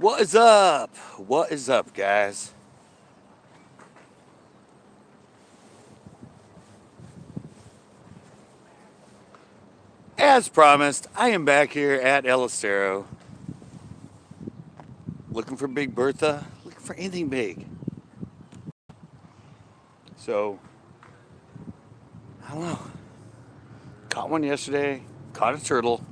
What is up? What is up, guys? As promised, I am back here at Elistero looking for Big Bertha, looking for anything big. So, I don't know. Caught one yesterday, caught a turtle.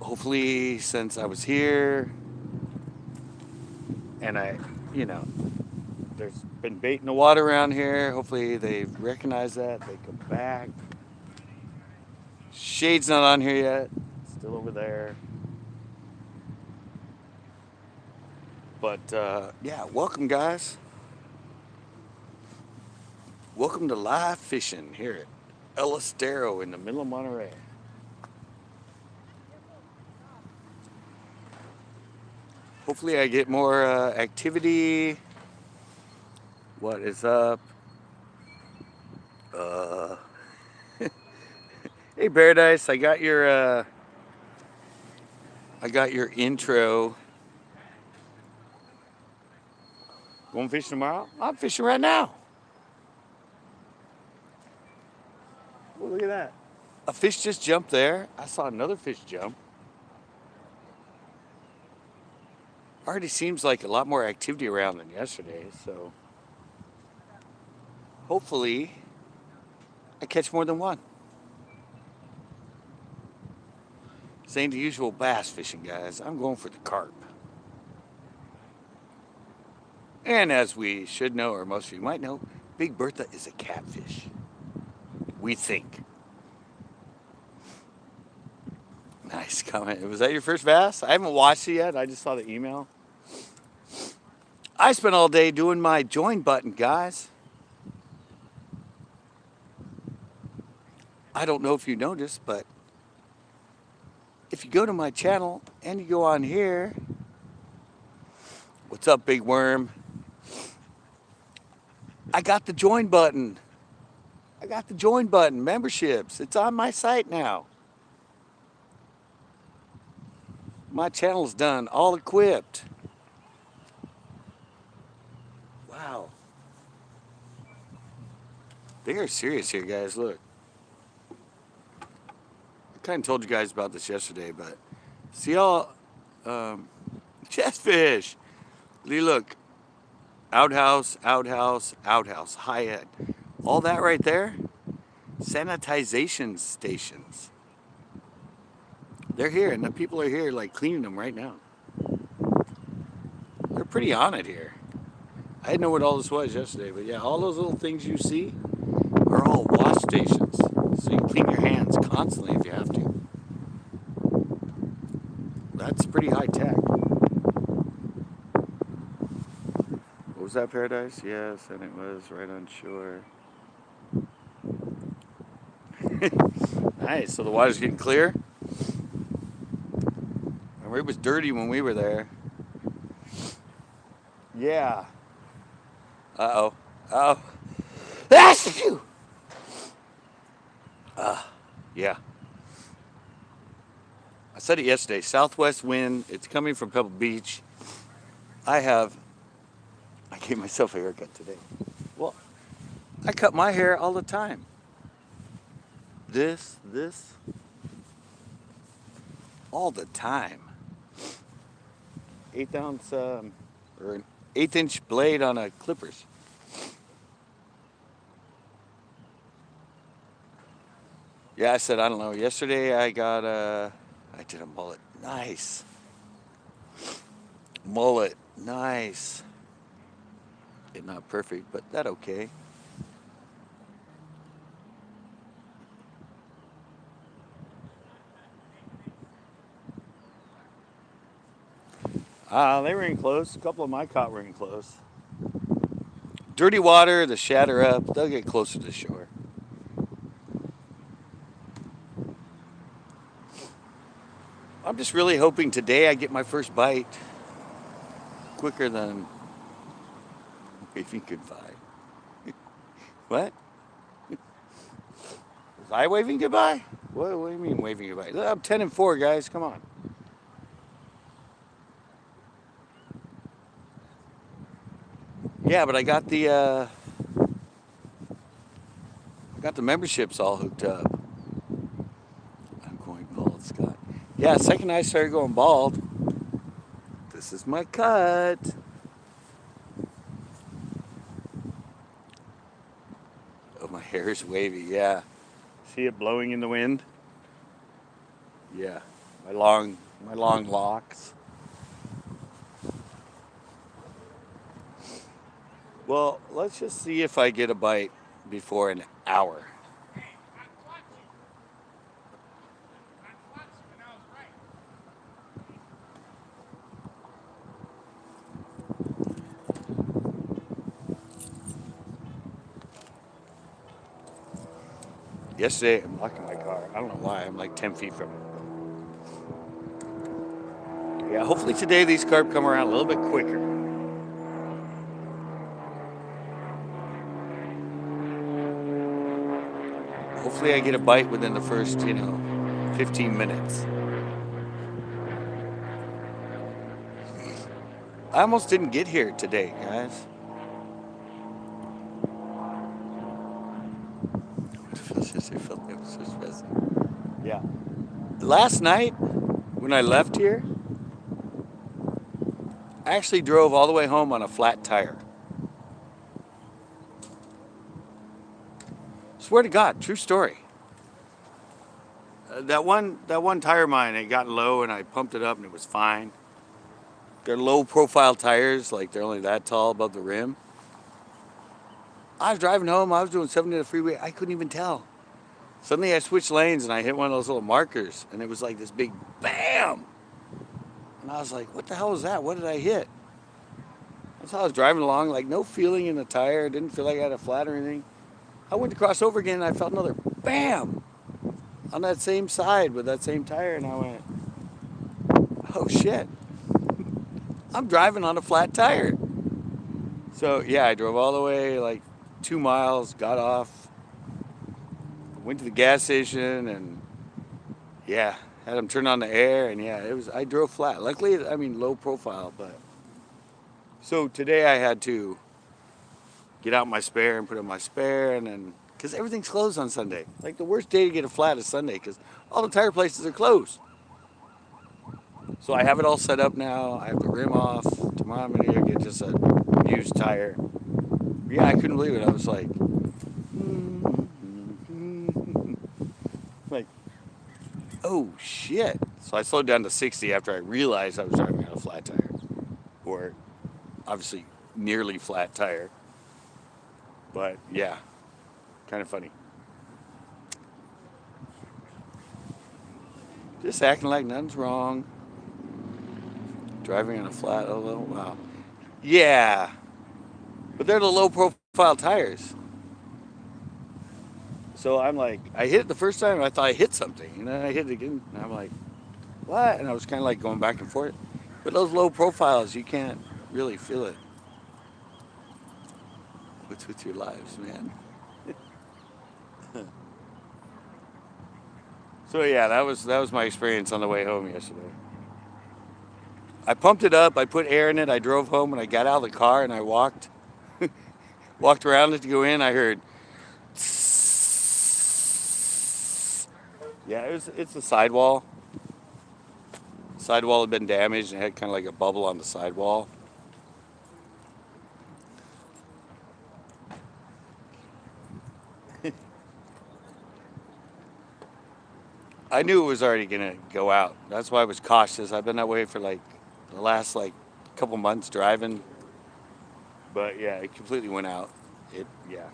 Hopefully, since I was here and there's been bait in the water around here. Hopefully, they've recognized that. They come back. Shade's not on here yet, still over there. But yeah, welcome, guys. Welcome to live fishing here at Elistero in the middle of Monterey. Hopefully, I get more activity. What is up? Uh, hey, Paradise, I got your intro. Going fishing tomorrow? I'm fishing right now. Oh, look at that. A fish just jumped there. I saw another fish jump. Already seems like a lot more activity around than yesterday, so hopefully I catch more than one. This ain't the usual bass fishing, guys. I'm going for the carp. And as we should know, or most of you might know, Big Bertha is a catfish. We think. Nice comment. Was that your first bass? I haven't watched it yet. I just saw the email. I spent all day doing my join button, guys. I don't know if you noticed, but if you go to my channel and you go on here, what's up, Big Worm? I got the join button. I got the join button, memberships. It's on my site now. My channel's done, all equipped. Wow. They are serious here, guys. Look. I kind of told you guys about this yesterday, but see all chest fish. Look, outhouse, outhouse, outhouse, high end. All that right there, sanitization stations. They're here, and the people are here, like cleaning them right now. They're pretty on it here. I didn't know what all this was yesterday, but yeah, all those little things you see are all wash stations. So you clean your hands constantly if you have to. That's pretty high tech. What was that, Paradise? Yes, and it was right on shore. Nice, so the water's getting clear. Remember, it was dirty when we were there. Yeah. Uh-oh. Uh-oh. Ah, phew! Yeah. I said it yesterday. Southwest wind. It's coming from Pebble Beach. I gave myself a haircut today. Well, I cut my hair all the time. This, all the time. 1/8 ounce, or an 1/8 inch blade on a clippers. Yeah, I said, I don't know. Yesterday I did a mullet. Nice. Mullet. Nice. It's not perfect, but that okay. They were in close. A couple of my caught were in close. Dirty water, the shatter up, they'll get closer to shore. I'm just really hoping today I get my first bite quicker than waving goodbye. What? There's Was I waving goodbye? What do you mean waving goodbye? I'm 10-4, guys. Come on. Yeah, but I got the memberships all hooked up. I'm going bald, Scott. Yeah, second I started going bald. This is my cut. Oh, my hair is wavy. Yeah. See it blowing in the wind? Yeah. My long locks. Well, let's just see if I get a bite before an hour. Yesterday, I'm locking my car. I don't know why. I'm like 10 feet from it. Yeah, hopefully today these carp come around a little bit quicker. Hopefully I get a bite within the first, 15 minutes. I almost didn't get here today, guys. Yeah. Last night, when I left here, I actually drove all the way home on a flat tire. Swear to God, true story. That one tire of mine, it got low and I pumped it up and it was fine. They're low profile tires, like they're only that tall above the rim. I was driving home, I was doing 70 on the freeway, I couldn't even tell. Suddenly I switched lanes and I hit one of those little markers and it was like this big BAM! And I was like, what the hell was that? What did I hit? That's how I was driving along, like no feeling in the tire, didn't feel like I had a flat or anything. I went to cross over again and I felt another BAM! On that same side with that same tire and I went, oh shit. I'm driving on a flat tire. So yeah, I drove all the way like 2 miles, got off, went to the gas station and yeah, had them turn on the air and yeah, I drove flat. Luckily, low profile, but. So today I had to get out my spare and put in my spare and then, because everything's closed on Sunday. Like the worst day to get a flat is Sunday because all the tire places are closed. So I have it all set up now. I have the rim off. Tomorrow I'm going to get just a used tire. Yeah, I couldn't believe it. I was like, like, oh shit. So I slowed down to 60 after I realized I was driving on a flat tire. Or obviously nearly flat tire. But yeah, kind of funny. Just acting like nothing's wrong. Driving on a flat, oh wow. Yeah, but they're the low profile tires. So I'm like, I hit it the first time, I thought I hit something. And then I hit it again, and I'm like, what? And I was kind of like going back and forth. But those low profiles, you can't really feel it. What's with your lives, man? So yeah, that was my experience on the way home yesterday. I pumped it up, I put air in it, I drove home, and I got out of the car and I walked around it to go in. I heard, yeah, it's the sidewall. Sidewall had been damaged and it had kind of like a bubble on the sidewall. I knew it was already gonna go out. That's why I was cautious. I've been that way for like the last couple months driving. But yeah, it completely went out. Yeah.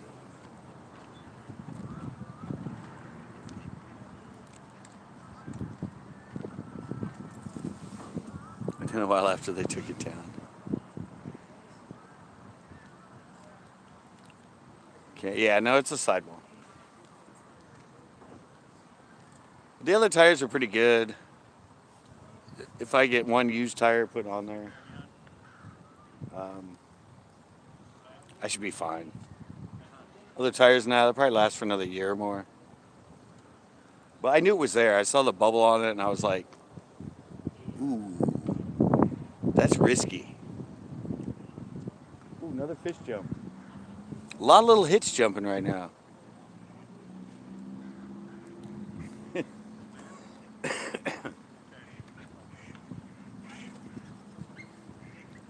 And then a while after they took it down. Okay, yeah, no, it's a sidewall. The other tires are pretty good. If I get one used tire put on there, I should be fine. Other tires now, they'll probably last for another year or more. But I knew it was there. I saw the bubble on it, and I was like, ooh, that's risky. Ooh, another fish jump. A lot of little hits jumping right now.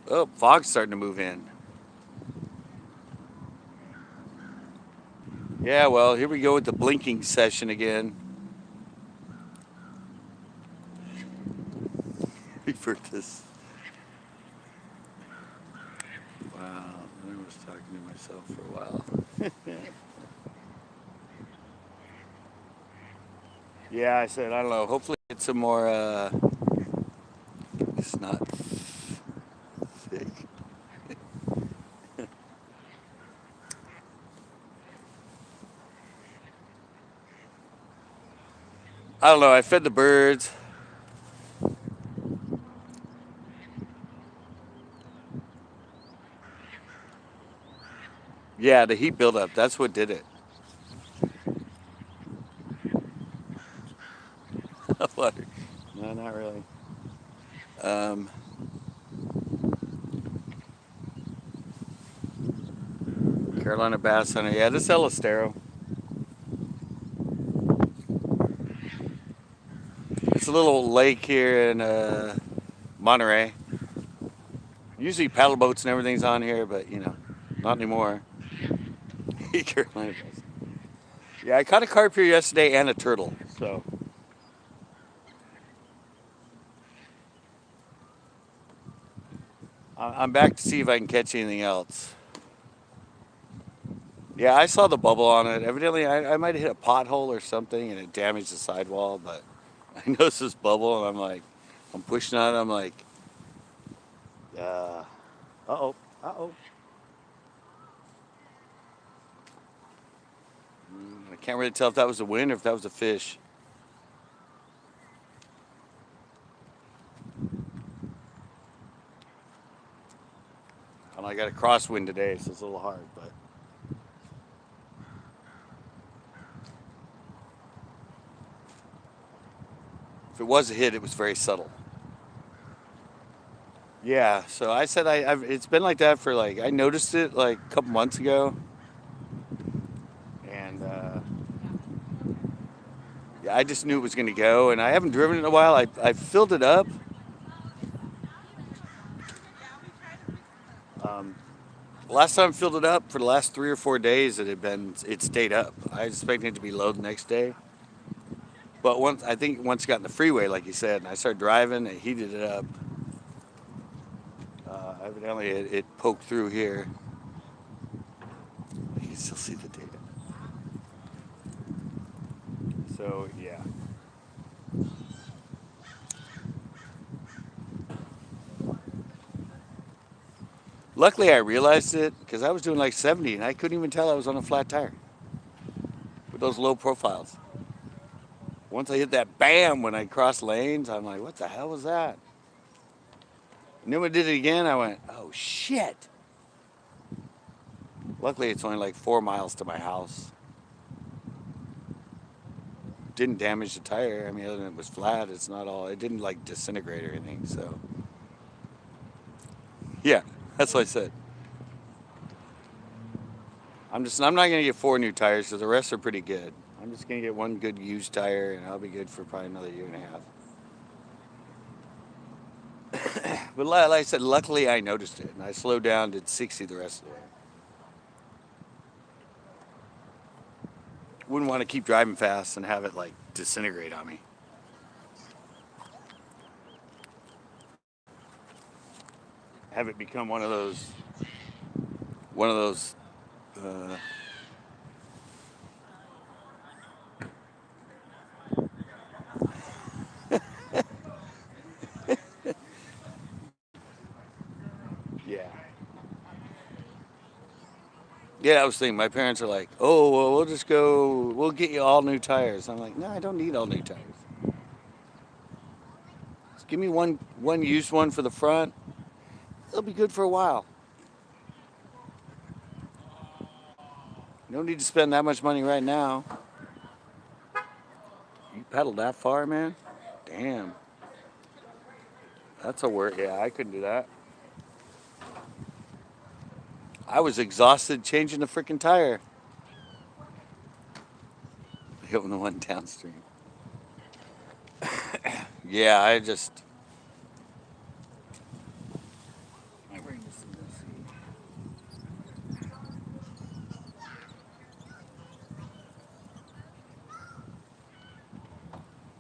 Oh, fog's starting to move in. Yeah, well, here we go with the blinking session again. Bertha's. Wow, I was talking to myself for a while. Yeah, I said, I don't know. Hopefully, get some more. It's not thick. I don't know. I fed the birds. Yeah, the heat buildup. That's what did it. Water. No, not really. Um, Carolina bass hunter. Yeah, this Elistero. It's a little lake here in Monterey. Usually paddle boats and everything's on here, but not anymore. Carolina bass. Yeah, I caught a carp here yesterday and a turtle. So I'm back to see if I can catch anything else. Yeah, I saw the bubble on it. Evidently, I might have hit a pothole or something and it damaged the sidewall, but I noticed this bubble and I'm pushing on it. I'm like, uh-oh, uh-oh. I can't really tell if that was the wind or if that was a fish. And I got a crosswind today, so it's a little hard, but if it was a hit, it was very subtle. Yeah, so I said it's been like that for I noticed it like a couple months ago, and yeah, I just knew it was going to go, and I haven't driven it in a while. I filled it up. Last time I filled it up for the last 3 or 4 days, it stayed up. I was expecting it to be low the next day, but once it got in the freeway, like you said, and I started driving, it heated it up. Evidently, it poked through here. You can still see the data. So yeah. Luckily, I realized it because I was doing like 70 and I couldn't even tell I was on a flat tire with those low profiles. Once I hit that bam when I crossed lanes, I'm like, what the hell was that? And then when I did it again, I went, oh shit. Luckily, it's only like 4 miles to my house. Didn't damage the tire. I mean, other than it was flat, it didn't like disintegrate or anything. So, yeah, that's what I said. I'm not going to get 4 new tires because the rest are pretty good. I'm just going to get one good used tire and I'll be good for probably another year and a half. But like I said, luckily I noticed it and I slowed down, did 60 the rest of the way. Wouldn't want to keep driving fast and have it like disintegrate on me. Have it become one of those uh, yeah. Yeah, I was thinking, my parents are like, oh, well, we'll get you all new tires. I'm like, no, I don't need all new tires. Just give me one used one for the front. It'll be good for a while. You don't need to spend that much money right now. You paddle that far, man? Damn. That's a work. Yeah, I couldn't do that. I was exhausted changing the freaking tire. Hitting the one downstream. Yeah, I just. I bring this in this seat.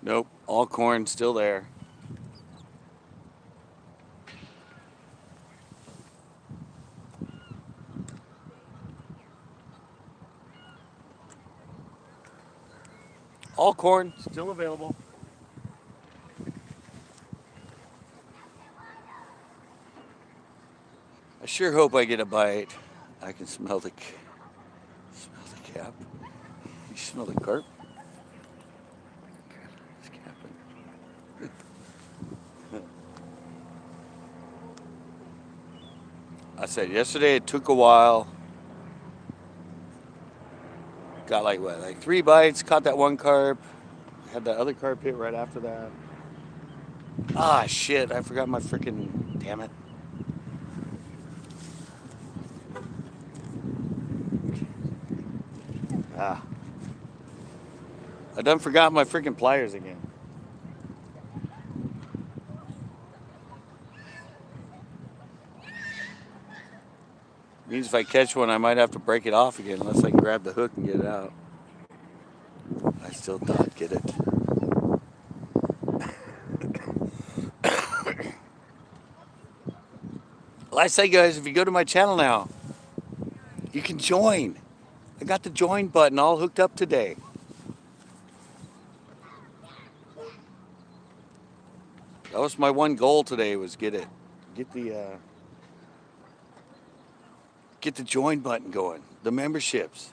Nope, all corn still there. All corn still available. I sure hope I get a bite. I can smell the cap. You smell the carp? It's capping. I said yesterday it took a while. Got like what, like 3 bites, caught that one carp. Had that other carp hit right after that. Ah, shit, I forgot my freaking, damn it. Ah. I done forgot my freaking pliers again. Means if I catch one, I might have to break it off again unless I can grab the hook and get it out. I still thought get it. Well, I say, guys, if you go to my channel now, you can join. I got the join button all hooked up today. That was my one goal today, was get the join button going, the memberships.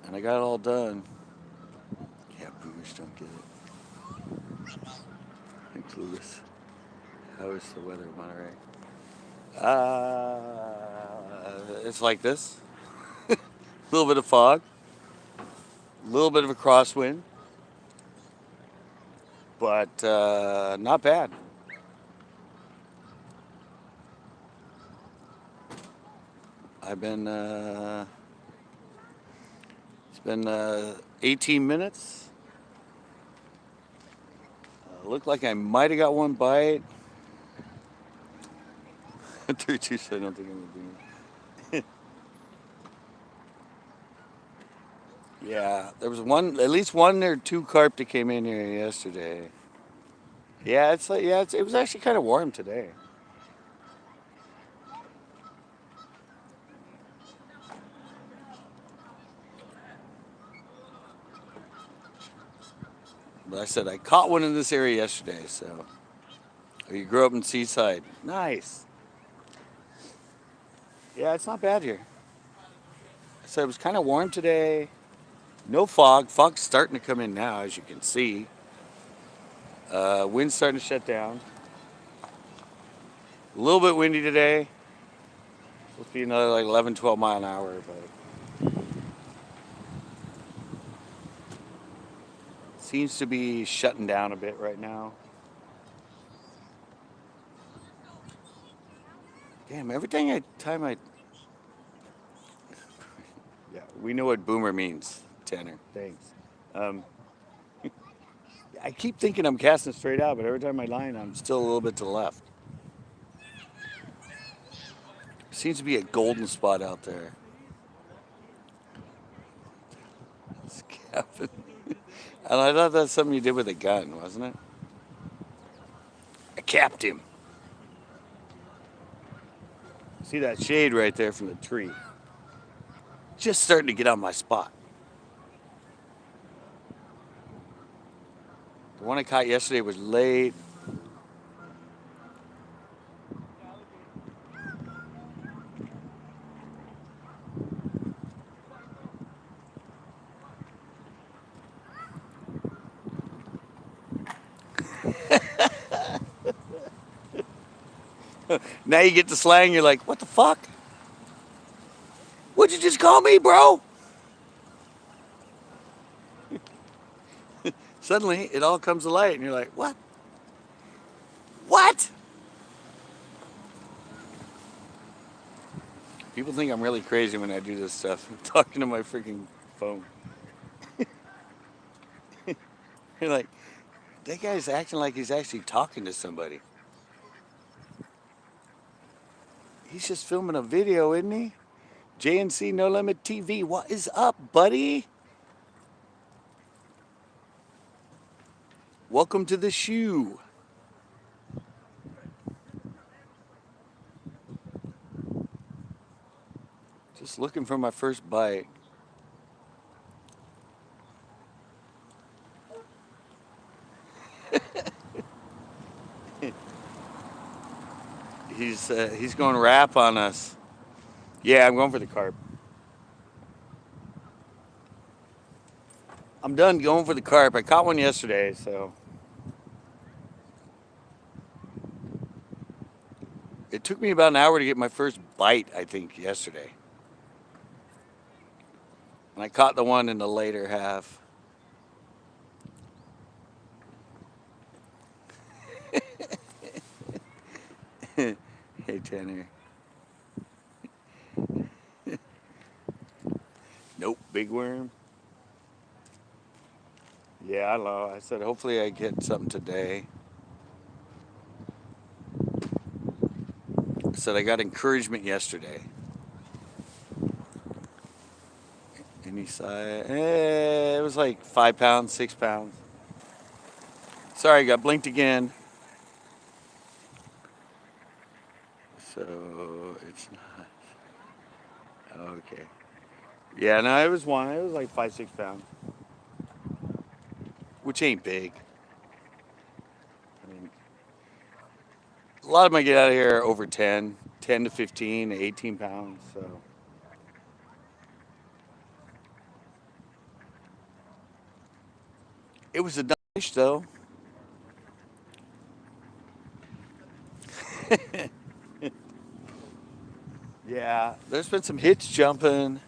And I got it all done. Yeah, boomers don't get it. I'm clueless. How is the weather in Monterey? It's like this. A little bit of fog. A little bit of a crosswind. But not bad. I've been, it's been 18 minutes. Looked like I might have got one bite. 3-2, so I don't think I'm going to do it. Yeah, there was one, at least 1 or 2 carp that came in here yesterday. Yeah, it's like, yeah, it was actually kind of warm today. But I said I caught one in this area yesterday, so. Oh, you grew up in Seaside. Nice. Yeah, it's not bad here. I said it was kind of warm today. No fog. Fog's starting to come in now, as you can see. Wind's starting to shut down. A little bit windy today. Supposed to be another like 11, 12 mile an hour, but seems to be shutting down a bit right now. Damn, every time I yeah, we know what boomer means, Tanner. Thanks. I keep thinking I'm casting straight out, but every time I line, I'm still a little bit to the left. Seems to be a golden spot out there. It's Captain. And I thought that's something you did with a gun, wasn't it? I capped him. See that shade right there from the tree? Just starting to get on my spot. The one I caught yesterday was late. Now you get the slang, you're like, what the fuck? just call me, bro? Suddenly, it all comes to light, and you're like, what? What? People think I'm really crazy when I do this stuff. I'm talking to my freaking phone. You're like, that guy's acting like he's actually talking to somebody. He's just filming a video, isn't he? JNC No Limit TV, what is up, buddy? Welcome to the shoe. Just looking for my first bite. He's going rap on us. Yeah, I'm going for the carp. I'm done going for the carp. I caught one yesterday, so it took me about an hour to get my first bite, I think, yesterday. And I caught the one in the later half. Hey, Tanner. Nope, big worm. Yeah, I know. I said hopefully I get something today. I said I got encouragement yesterday. And he said, it was like 5 pounds, 6 pounds. Sorry, I got blinked again. So it's not. Okay. Yeah, no, it was one. It was like 5, 6 pounds. Which ain't big. I mean, a lot of them I get out of here are over 10 to 15, 18 pounds. So. It was a nice though. Yeah, there's been some hits jumping.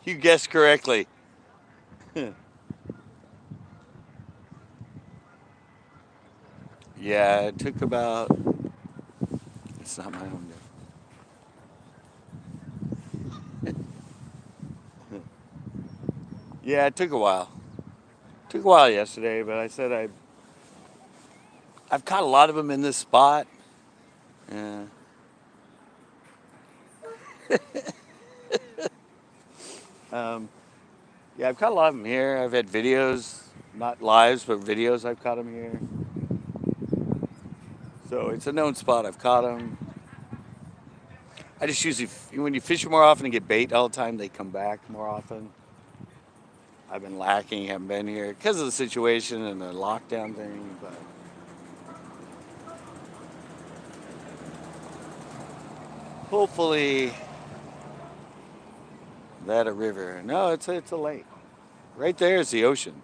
You guessed correctly. Yeah, it took about. It's not my own. Yeah, it took a while. Took a while yesterday, but I said I've caught a lot of them in this spot. Yeah. Yeah, I've caught a lot of them here. I've had videos, not lives, but videos. I've caught them here. So it's a known spot. I've caught them. I just usually, when you fish more often and get bait all the time, they come back more often. I've been lacking, haven't been here because of the situation and the lockdown thing, but hopefully that a river. No, it's a lake. Right there is the ocean.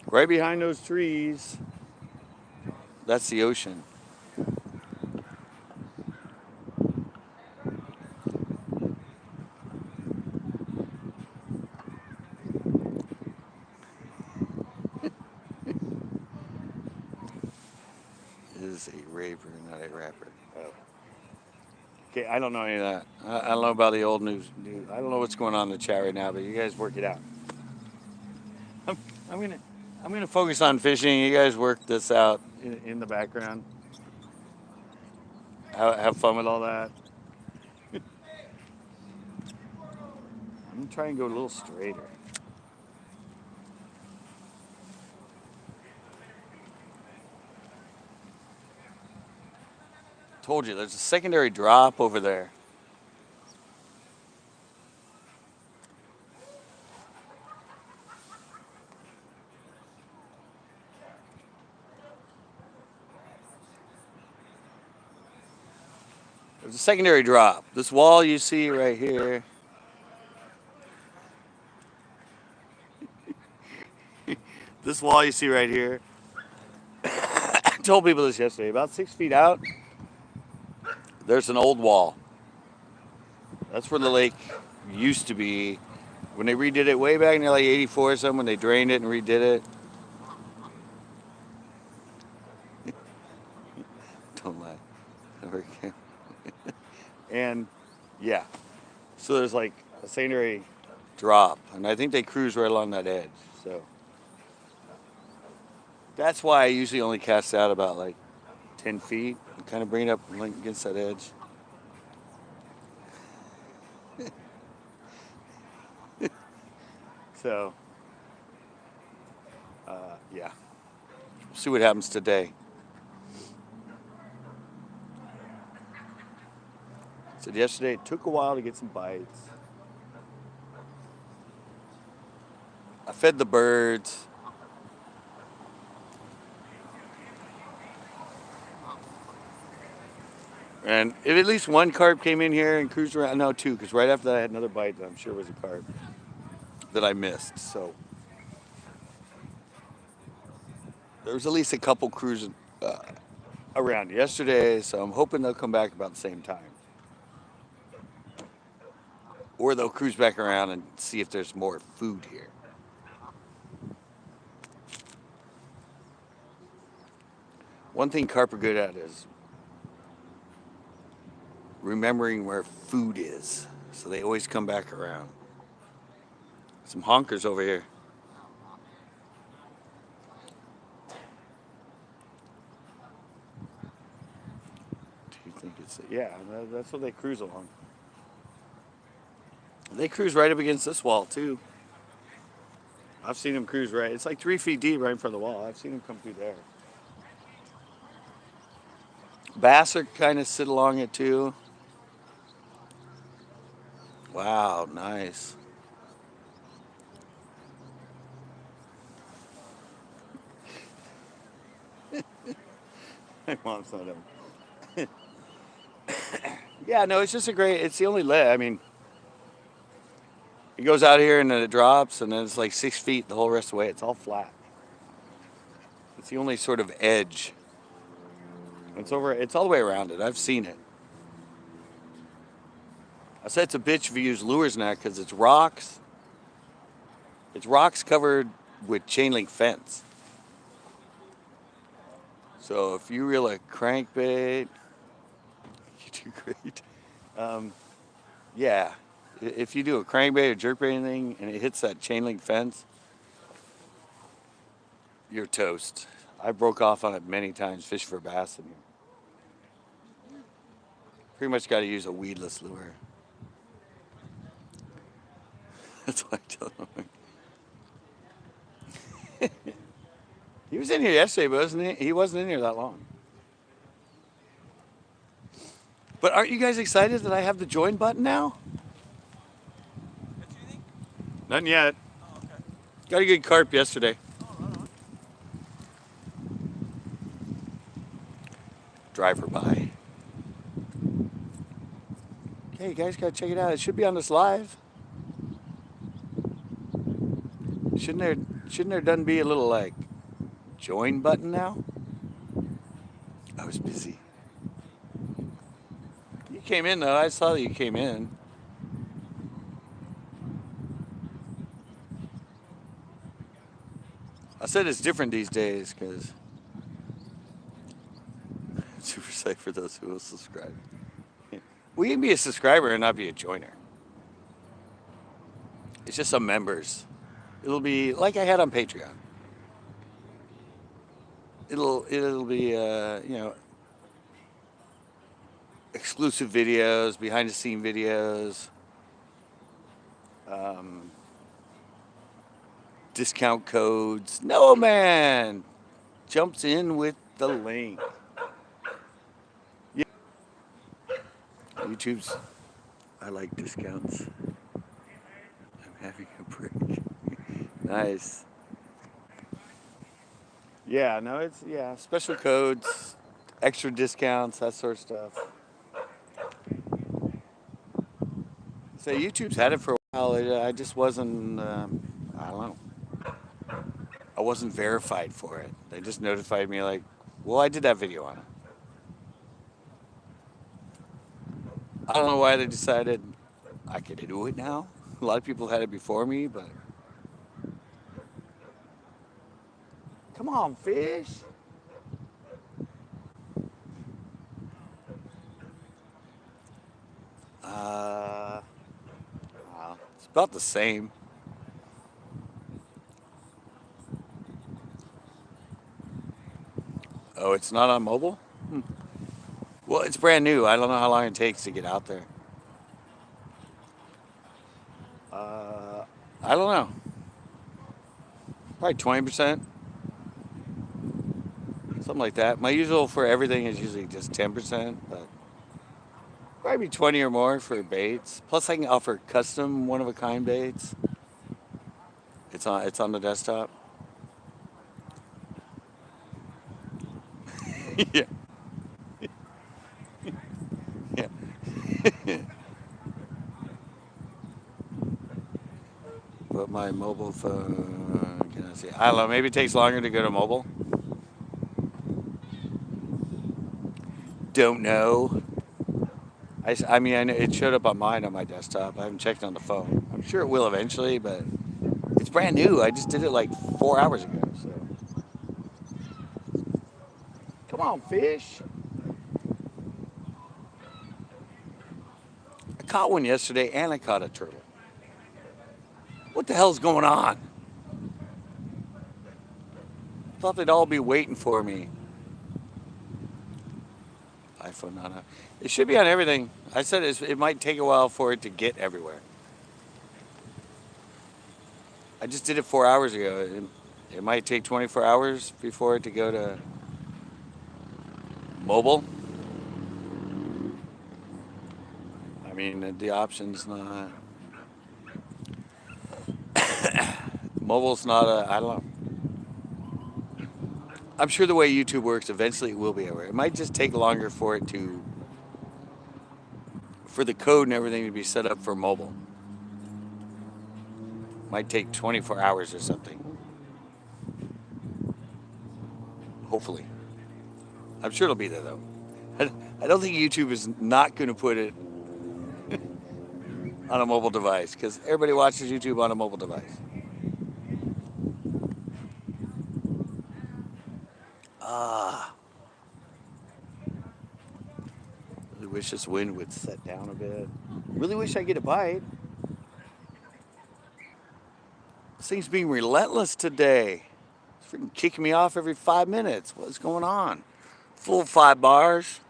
Right behind those trees, that's the ocean. It is a raver, not a rapper. Oh. Okay, I don't know any of that. I don't know about the old news. I don't know what's going on in the chat right now, but you guys work it out. I'm gonna focus on fishing. You guys work this out in the background. Have fun with all that. I'm gonna try and go a little straighter. Told you, there's a secondary drop over there. There's a secondary drop. This wall you see right here. This wall you see right here told people this yesterday. About 6 feet out, there's an old wall. That's where the lake used to be. When they redid it way back in like 84 or something, when they drained it and redid it. Don't lie. And yeah, so there's like a secondary drop, and I think they cruise right along that edge. So that's why I usually only cast out about like 10 feet and kind of bring it up like against that edge. So yeah, we'll see what happens today. So yesterday it took a while to get some bites. I fed the birds. And if at least one carp came in here and cruised around, no, two, because right after that I had another bite that I'm sure was a carp that I missed. So there was at least a couple cruising around yesterday, so I'm hoping they'll come back about the same time. Or they'll cruise back around and see if there's more food here. One thing carp are good at is remembering where food is. So they always come back around. Some honkers over here. Do you think it's... Yeah, that's what they cruise along. They cruise right up against this wall, too. I've seen them cruise right. It's like 3 feet deep right in front of the wall. I've seen them come through there. Bass are kind of sit along it, too. Wow, nice. My mom's not him. Yeah, no, it's just a great... It's the only ledge. I mean... It goes out here and then it drops, and then it's like 6 feet the whole rest of the way. It's all flat. It's the only sort of edge. It's all the way around it. I've seen it. I said it's a bitch if you use lures now because it's rocks. It's rocks covered with chain link fence. So if you reel a crankbait, you do great. Yeah. If you do a crankbait or jerkbait or anything and it hits that chain link fence, you're toast. I broke off on it many times, fish for bass in here. Pretty much got to use a weedless lure. That's what I tell him. He was in here yesterday, but he wasn't in here that long. But aren't you guys excited that I have the join button now? Nothing yet. Oh, okay. Got a good carp yesterday. Oh, right on. Driver by. Okay, you guys gotta check it out. It should be on this live. Shouldn't there done be a little like join button now? I was busy. You came in though. I saw that you came in. I said it's different these days because super safe for those who will subscribe. Well, you can be a subscriber and not be a joiner. It's just some members. It'll be like I had on Patreon. It'll be exclusive videos, behind the scene videos, discount codes. No man jumps in with the link. Yeah. YouTube's, I like discounts. I'm having a break. Nice. Yeah, no, it's, yeah, special codes, extra discounts, that sort of stuff. So YouTube's had it for a while. I just wasn't, I don't know. I wasn't verified for it. They just notified me like Well, I did that video on it. I don't know why they decided I could do it now. A lot of people had it before me, but come on, fish. Uh, it's about the same. Oh, it's not on mobile? Hmm. Well, it's brand new. I don't know how long it takes to get out there. Uh, I don't know. Probably 20%, something like that. My usual for everything is usually just 10%, but probably 20 or more for baits. Plus, I can offer custom one-of-a-kind baits. It's on the desktop. Yeah, yeah. But my mobile phone, can I see? I don't know. Maybe it takes longer to go to mobile. Don't know. I mean, I know it showed up on mine on my desktop. I haven't checked on the phone. I'm sure it will eventually, but it's brand new. I just did it like 4 hours ago. So come on, fish. I caught one yesterday, and I caught a turtle. What the hell's going on? Thought they'd all be waiting for me. iPhone not on. It should be on everything. I said it might take a while for it to get everywhere. I just did it 4 hours ago. It might take 24 hours before it to go to mobile. I mean, the option's not. Mobile's not a. I don't know. I'm sure the way YouTube works, eventually it will be everywhere. It might just take longer for it to. For the code and everything to be set up for mobile. Might take 24 hours or something. Hopefully. I'm sure it'll be there though. I don't think YouTube is not going to put it on a mobile device because everybody watches YouTube on a mobile device. Ah, really wish this wind would set down a bit. Really wish I get a bite. This thing's being relentless today. It's freaking kicking me off every 5 minutes. What's going on? Full 5 bars.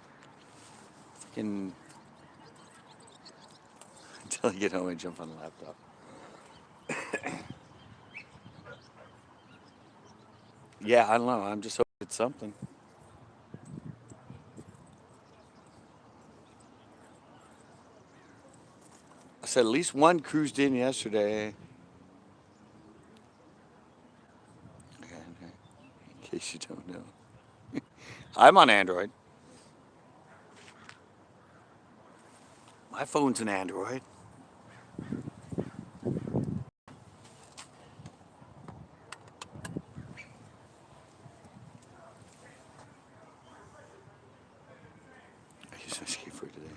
Freaking until I get home and jump on the laptop. Yeah, I don't know. I'm just hoping it's something. I said at least one cruised in yesterday. In case you don't know. I'm on Android. My phone's an Android. I use my skateboard today.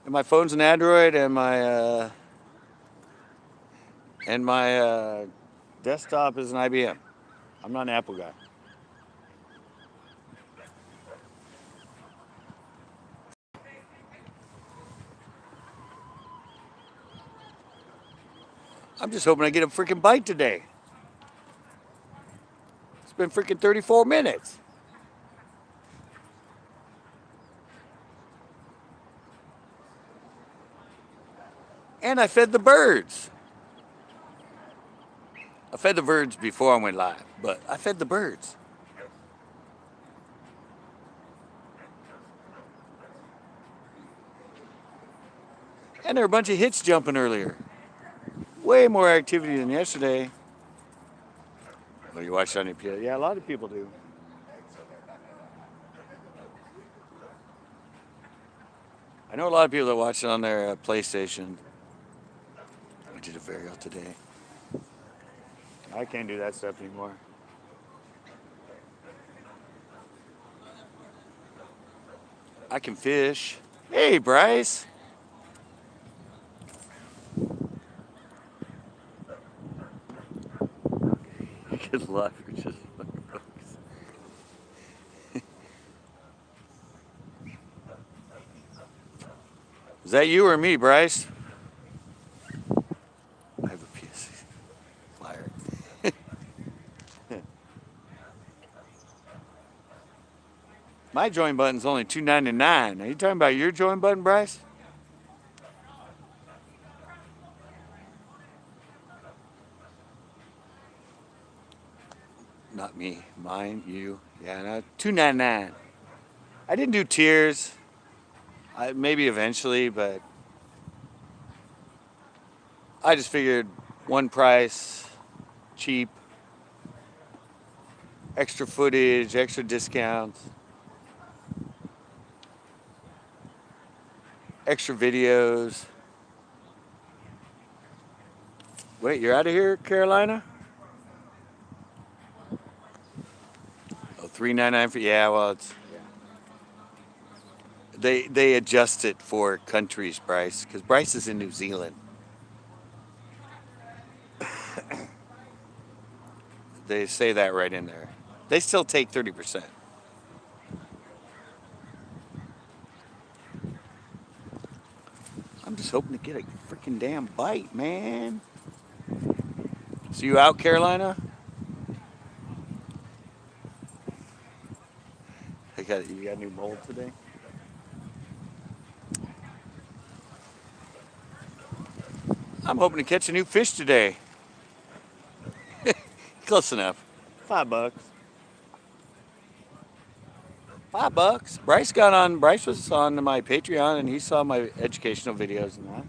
And my phone's an Android, and my desktop is an IBM. I'm not an Apple guy. I'm just hoping I get a freaking bite today. It's been freaking 34 minutes. And I fed the birds. I fed the birds before I went live, but I fed the birds. And there were a bunch of hits jumping earlier. Way more activity than yesterday. Well, you watch on your PS? Yeah, a lot of people do. I know a lot of people that watch it on their PlayStation. I did a video today. I can't do that stuff anymore. I can fish. Hey, Bryce. Good luck. Just is that you or me, Bryce? I have a piece flyer. My join button's only $2.99. Are you talking about your join button, Bryce? Not me. Mine, you. Yeah, no, $2.99. I didn't do tiers. Maybe eventually, but I just figured one price, cheap, extra footage, extra discounts, extra videos. Wait, you're out of here, Carolina? Oh, $3.99 for, yeah, well, it's, they adjust it for countries, Bryce, because Bryce is in New Zealand. They say that right in there. They still take 30%. I'm just hoping to get a freaking damn bite, man. So you out, Carolina? You got a new mold today? I'm hoping to catch a new fish today. Close enough. $5. $5. Bryce was on my Patreon and he saw my educational videos and that.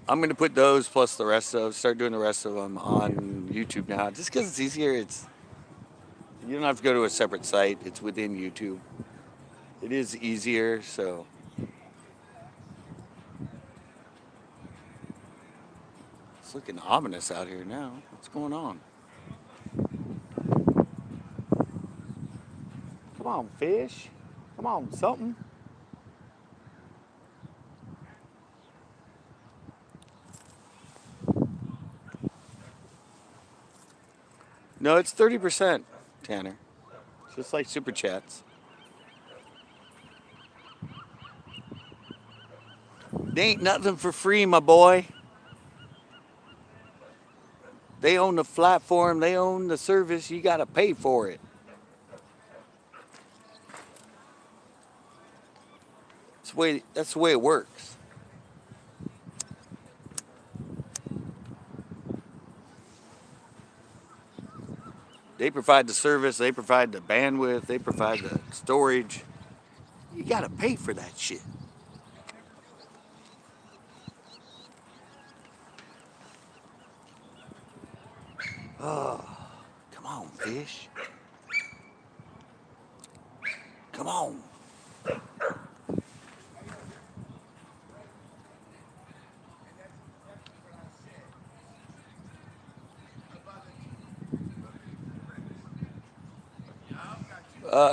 I'm gonna put those plus the rest of start doing the rest of them on YouTube now. Just because it's easier. You don't have to go to a separate site. It's within YouTube. It is easier, so. It's looking ominous out here now. What's going on? Come on, fish. Come on, something. No, it's 30%, Tanner. Just like Super Chats. They ain't nothing for free, my boy. They own the platform. They own the service. You got to pay for it. That's the way it works. They provide the service. They provide the bandwidth. They provide the storage. You got to pay for that shit. Oh, come on, fish. Come on.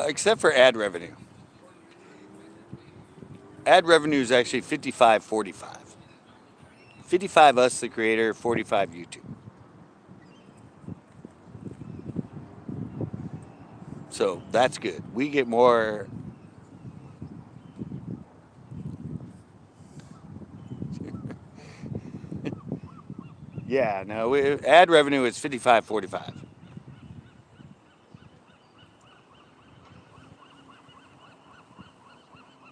Except for ad revenue. Ad revenue is actually 55-45. 55 us, the creator, 45 YouTube. So that's good. We get more. Yeah, no, ad revenue is 55-45.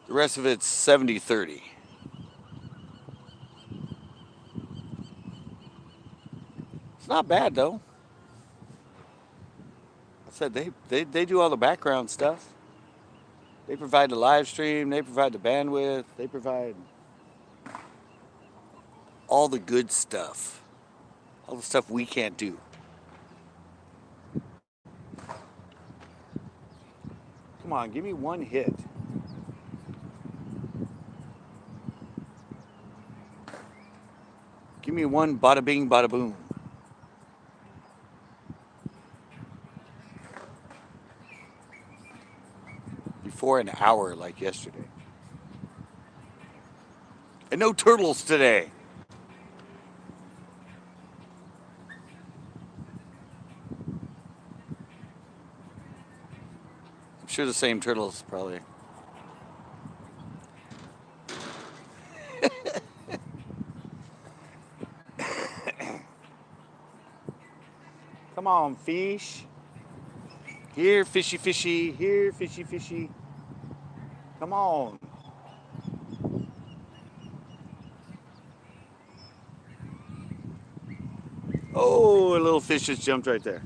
The rest of it's 70-30. It's not bad though. I said they do all the background stuff. They provide the live stream, they provide the bandwidth, they provide all the good stuff. All the stuff we can't do. Come on, give me one hit. Give me one bada bing, bada boom. Before an hour like yesterday. And no turtles today. I'm sure the same turtles probably. Come on, fish. Here, fishy, fishy. Here, fishy, fishy. Come on. Oh, a little fish just jumped right there.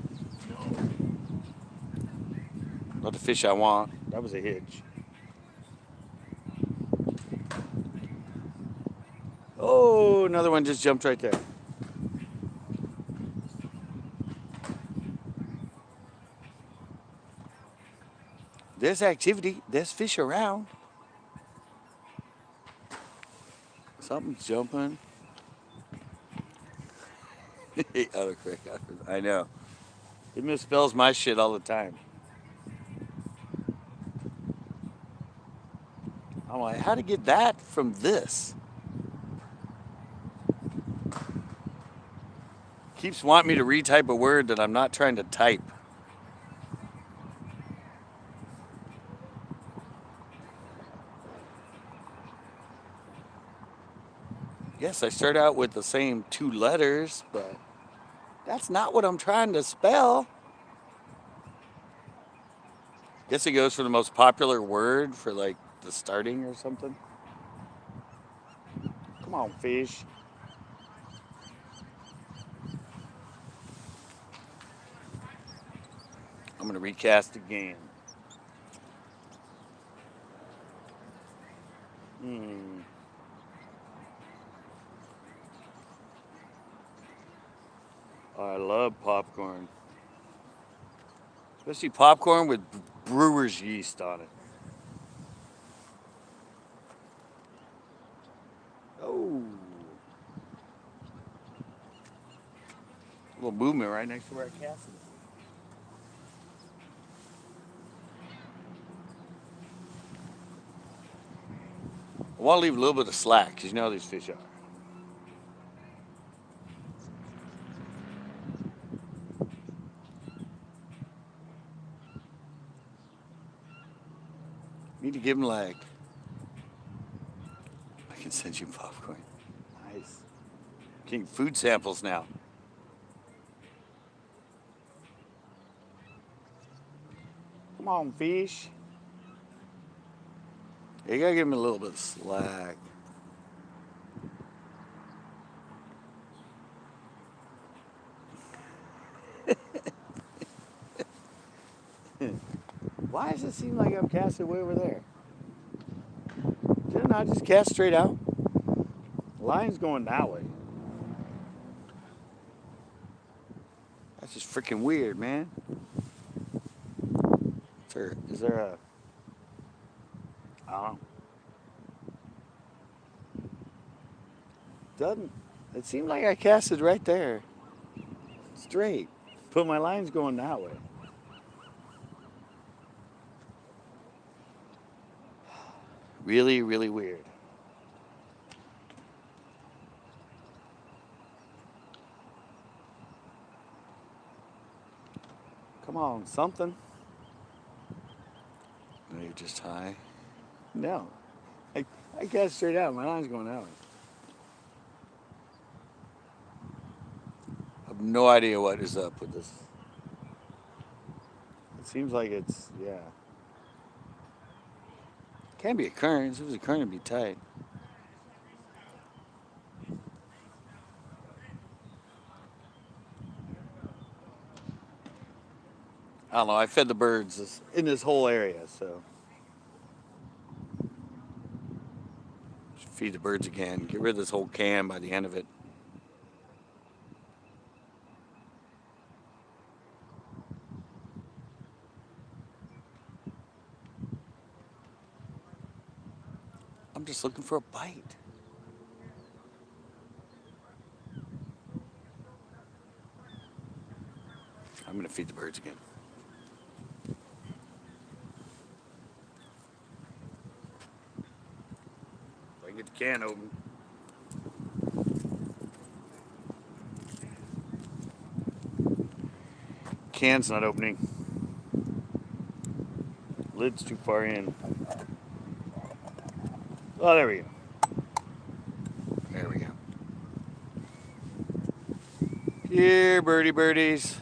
Not the fish I want. That was a hitch. Oh, another one just jumped right there. There's activity. There's fish around. Something's jumping. Autocorrect. I know. It misspells my shit all the time. I'm like, how to get that from this? Keeps wanting me to retype a word that I'm not trying to type. Yes, I start out with the same 2 letters, but that's not what I'm trying to spell. Guess it goes for the most popular word for like the starting or something. Come on, fish. I'm going to recast again. I love popcorn. Especially popcorn with brewer's yeast on it. Oh. A little movement right next to where I cast it. I want to leave a little bit of slack because you know how these fish are. Need to give them like, I can send you popcorn. Nice. Getting food samples now. Come on, fish. You gotta give them a little bit of slack. Why does it seem like I'm casting way over there? Didn't I just cast straight out? The line's going that way. That's just freaking weird, man. Is there a... I don't know. Doesn't... It seemed like I casted right there. Straight. But my line's going that way. Really, really weird. Come on, something. No, you're just high. No. I cast straight out. My line's going that way. I have no idea what is up with this. It seems like it's, yeah. Can't be a current. If it was a current, it'd be tight. I don't know. I fed the birds in this whole area, so. Should feed the birds again. Get rid of this whole can by the end of it. I'm just looking for a bite. I'm going to feed the birds again. If I get the can open. Can's not opening. Lid's too far in. Oh, there we go. There we go. Here, birdie birdies.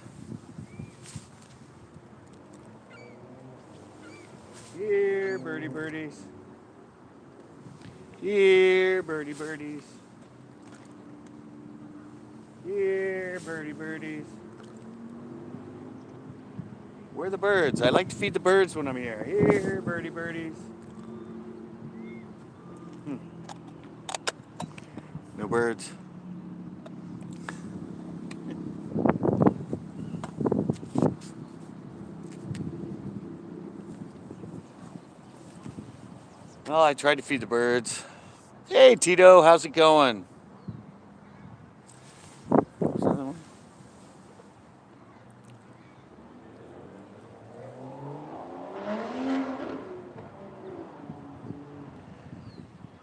Here, birdie birdies. Here, birdie birdies. Here, birdie birdies. Where are the birds? I like to feed the birds when I'm here. Here, birdie birdies. No birds. Well, I tried to feed the birds. Hey, Tito, how's it going? What's the other one?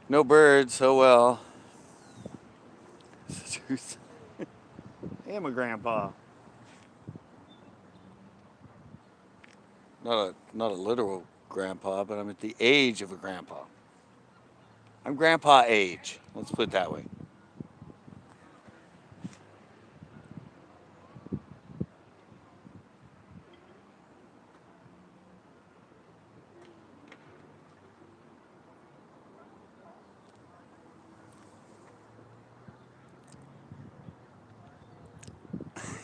No birds, oh well. It's the truth. I am a grandpa. Not a literal grandpa, but I'm at the age of a grandpa. I'm grandpa age. Let's put it that way.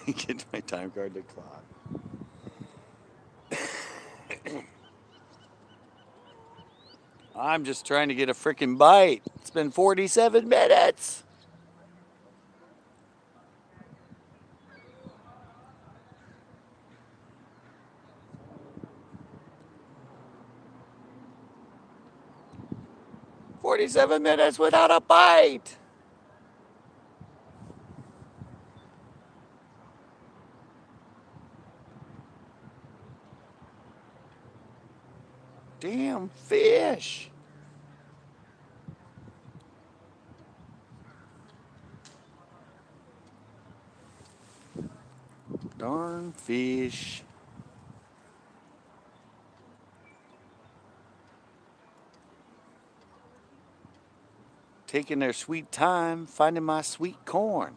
Get my time card to clock. I'm just trying to get a freaking bite. It's been 47 minutes. "47 minutes without a bite." Damn fish. Darn fish. Taking their sweet time finding my sweet corn.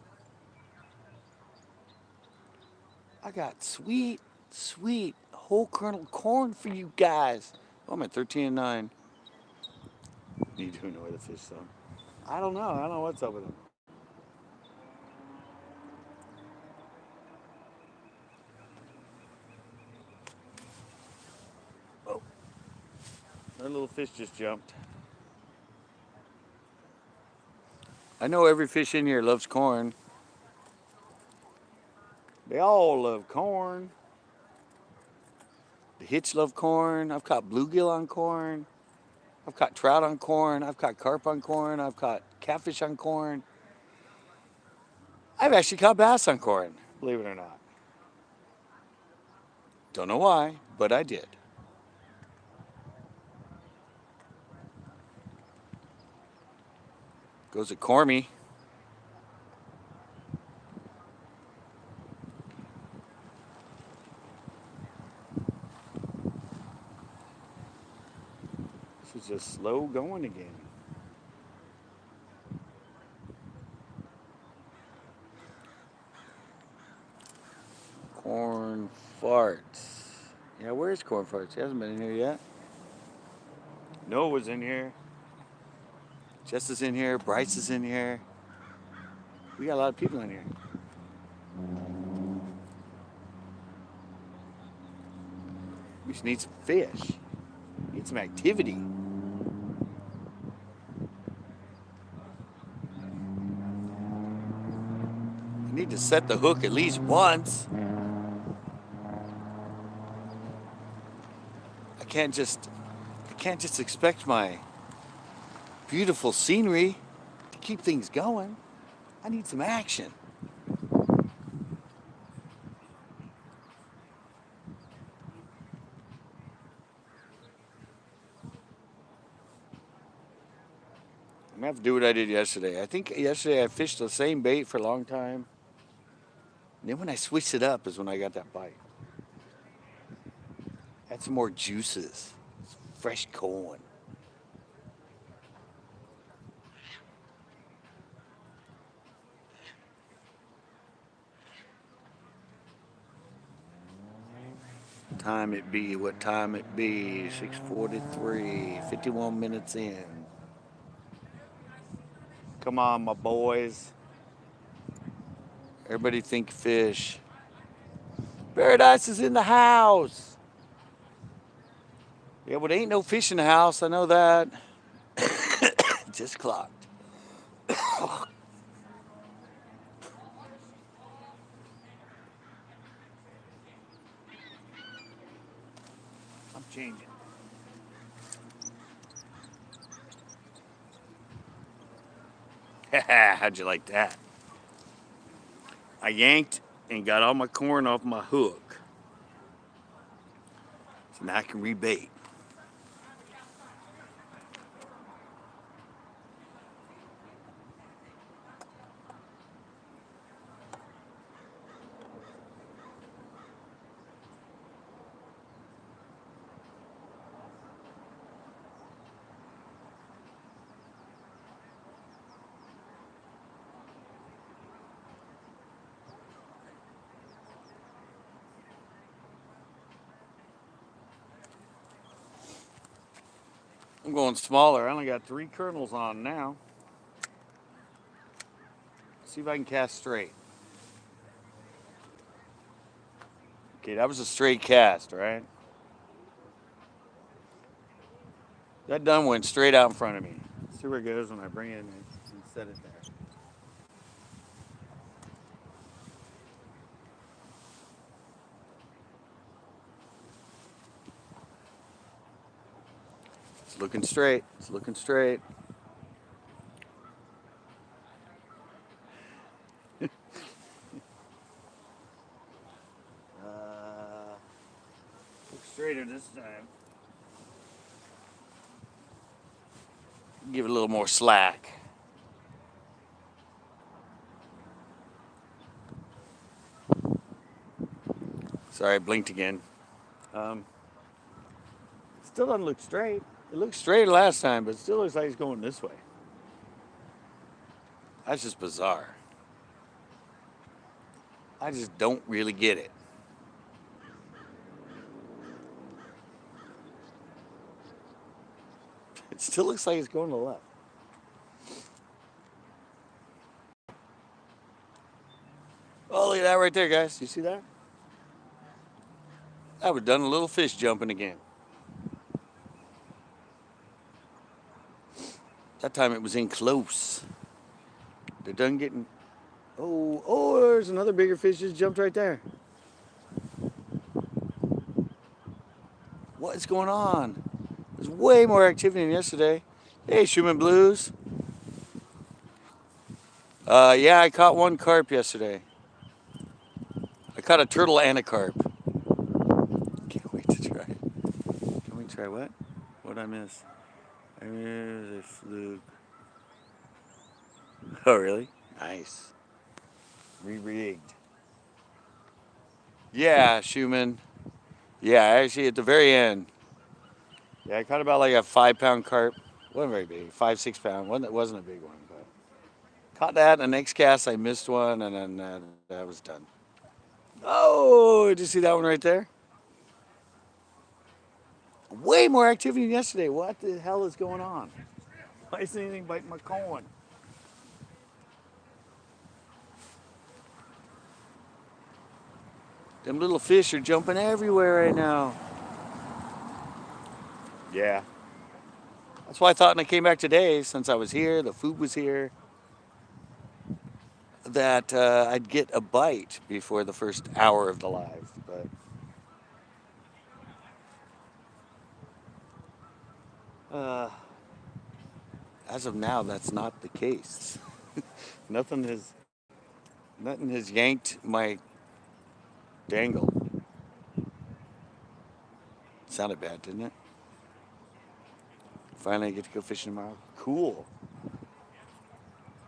I got sweet, sweet whole kernel corn for you guys. Oh, I'm at 13-9. You do know where the fish though. I don't know. I don't know what's up with them. Oh, that little fish just jumped. I know every fish in here loves corn. They all love corn. The hitch love corn. I've caught bluegill on corn. I've caught trout on corn. I've caught carp on corn. I've caught catfish on corn. I've actually caught bass on corn, believe it or not. Don't know why, but I did. Goes a cormy. This is just slow going again. Corn farts. Yeah, where's corn farts? He hasn't been in here yet. Noah's in here. Jess is in here. Bryce is in here. We got a lot of people in here. We just need some fish. Need some activity. I need to set the hook at least once. I can't just expect my beautiful scenery to keep things going. I need some action. have to do what I did yesterday. I think yesterday I fished the same bait for a long time. And then when I switched it up is when I got that bite. Had some more juices. It's fresh corn. Time it be, what time it be? 6:43, 51 minutes in. Come on, my boys. Everybody think fish. Paradise is in the house. Yeah, well, there ain't no fish in the house. I know that. Just clocked. I'm changing. How'd you like that? I yanked and got all my corn off my hook. So now I can rebait. I'm going smaller. I only got 3 kernels on now. See if I can cast straight. Okay, that was a straight cast, right? That done went straight out in front of me. Let's see where it goes when I bring it in and set it there. It's looking straight. It's looking straight. Look straighter this time. Give it a little more slack. Sorry, I blinked again. Still doesn't look straight. It looked straight last time, but it still looks like it's going this way. That's just bizarre. I just don't really get it. It still looks like it's going to the left. Oh, look at that right there, guys. You see that? I would have done a little fish jumping again. That time it was in close. They're done getting... Oh, there's another bigger fish just jumped right there. What is going on? There's way more activity than yesterday. Hey, Schumann Blues. Yeah, I caught 1 carp yesterday. I caught a turtle and a carp. Can't wait to try it. Can we try what? What'd I miss? There's a fluke. Oh, really? Nice. Re-rigged. Yeah, Schumann. Yeah, actually at the very end. Yeah, I caught about like a 5-pound carp. Wasn't very big, 5-6 pound. Wasn't a big one, but caught that. And the next cast I missed one, and then that was done. Oh, did you see that one right there? Way more activity than yesterday. What the hell is going on? Why isn't anything biting my corn? Them little fish are jumping everywhere right now. Yeah. That's why I thought when I came back today, since I was here, the food was here, that I'd get a bite before the first hour of the live. But as of now, that's not the case. Nothing has yanked my dangle. Sounded bad, didn't it? Finally, I get to go fishing tomorrow. Cool.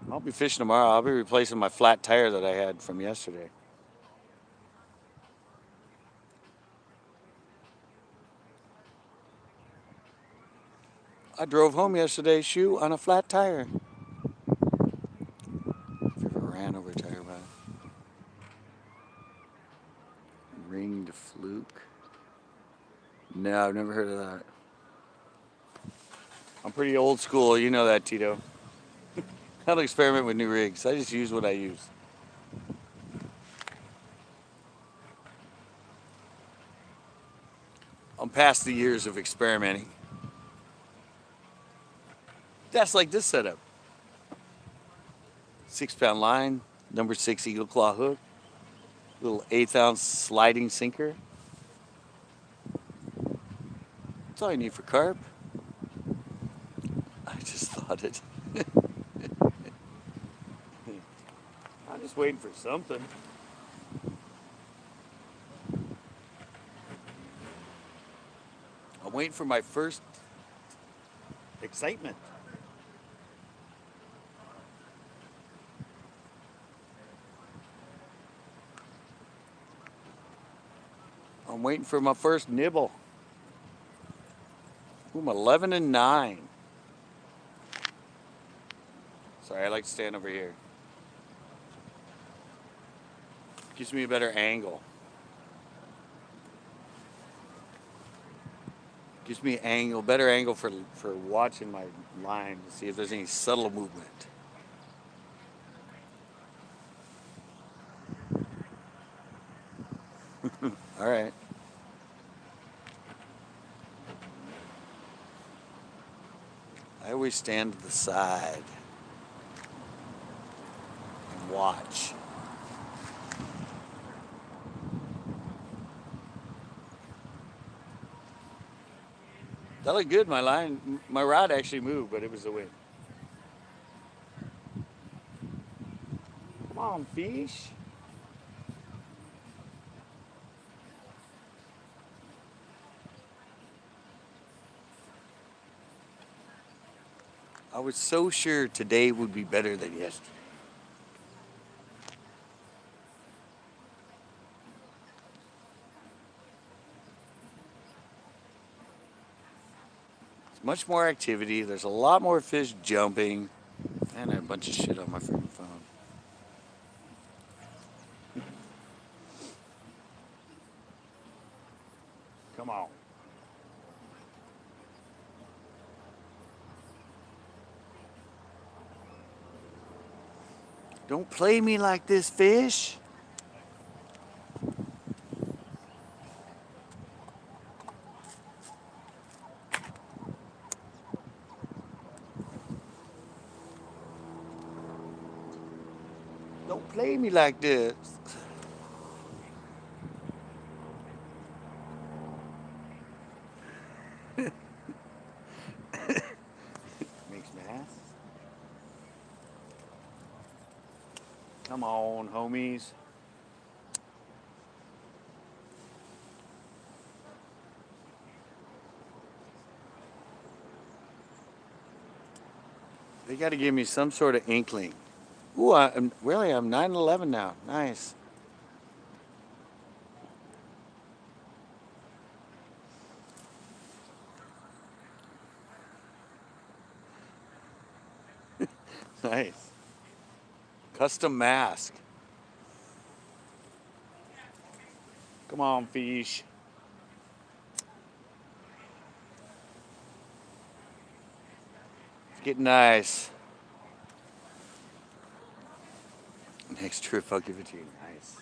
I'll be fishing tomorrow. I'll be replacing my flat tire that I had from yesterday. I drove home yesterday, shoe on a flat tire. If you ever ran over a tire by it. Ringed fluke. No, I've never heard of that. I'm pretty old school, you know that, Tito. I don't experiment with new rigs. I just use what I use. I'm past the years of experimenting. That's like this setup. 6-pound line, number 6 eagle claw hook, little 1/8 ounce sliding sinker. That's all you need for carp. I just thought it. I'm just waiting for something. I'm waiting for my first excitement. I'm waiting for my first nibble. Ooh, I'm 11-9. Sorry, I like to stand over here. Gives me a better angle. Gives me better angle for watching my line to see if there's any subtle movement. All right. I always stand to the side and watch. That looked good. My rod actually moved, but it was the wind. Come on, fish. I was so sure today would be better than yesterday. There's much more activity. There's a lot more fish jumping. And I have a bunch of shit on my freaking phone. Come on. Don't play me like this, fish. Don't play me like this. Makes me happy. Come on, homies. They got to give me some sort of inkling. Ooh, I'm 9-11 now. Nice. Nice. Custom mask. Come on, fish. It's getting nice. Next trip, I'll give it to you. Nice.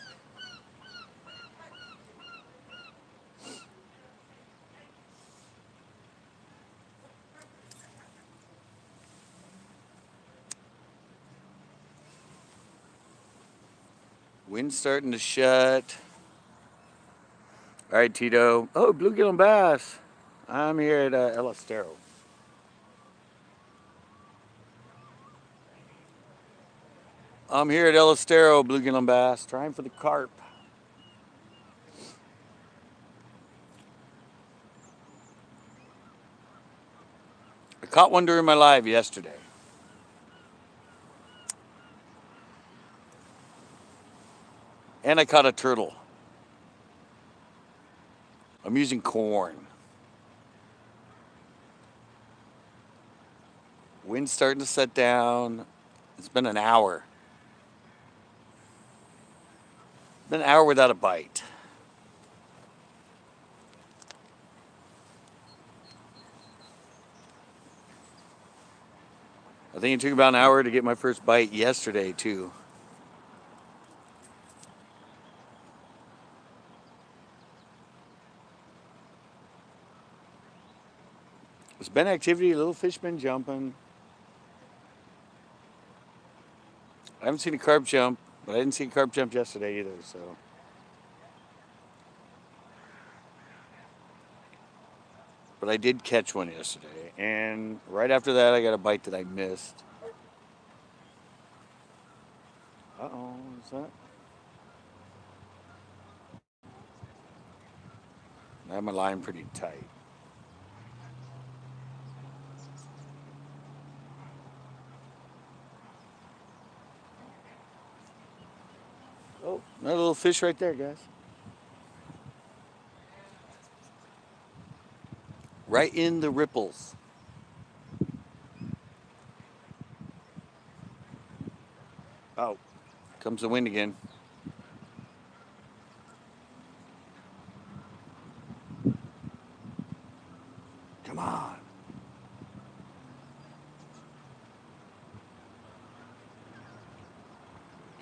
Wind's starting to shut. All right, Tito. Oh, bluegill and bass. I'm here at El Estero. I'm here at El Estero, bluegill and bass, trying for the carp. I caught one during my live yesterday. And I caught a turtle. I'm using corn. Wind's starting to set down. It's been an hour. Been an hour without a bite. I think it took about an hour to get my first bite yesterday, too. There's been activity, little fish been jumping. I haven't seen a carp jump, but I didn't see a carp jump yesterday either, so. But I did catch one yesterday, and right after that I got a bite that I missed. Uh-oh, what's that? I have my line pretty tight. Oh, another little fish right there, guys. Right in the ripples. Oh, comes the wind again. Come on.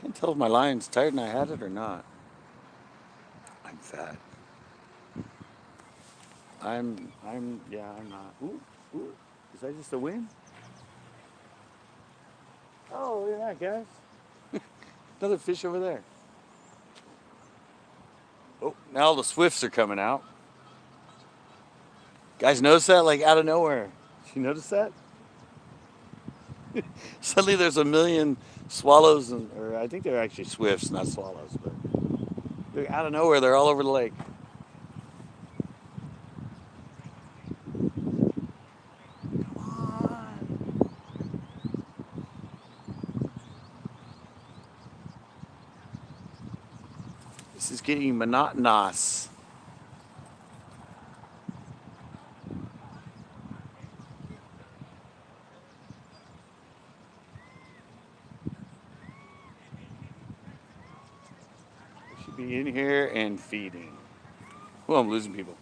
Can't tell if my line's tight and I had it or not. I'm fat. Yeah, I'm not. Ooh, ooh. Is that just a wind? Oh, look at that, guys. Another fish over there. Oh, now the swifts are coming out. Guys, notice that? Like out of nowhere. Did you notice that? Suddenly there's a million swallows, or I think they're actually swifts, not swallows, but they're out of nowhere. They're all over the lake. Come on. This is getting monotonous. I should be in here and feeding. Well, I'm losing people.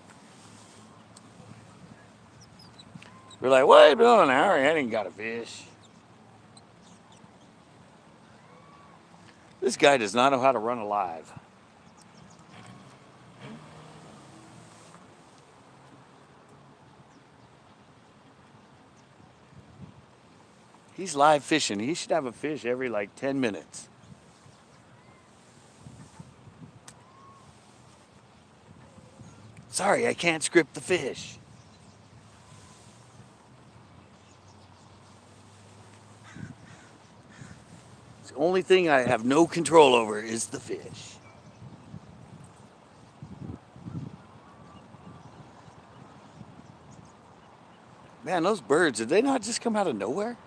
We're like, what? It's been on an hour. I ain't got a fish. This guy does not know how to run a live. He's live fishing. He should have a fish every like 10 minutes. Sorry, I can't script the fish. The only thing I have no control over is the fish. Man, those birds, did they not just come out of nowhere?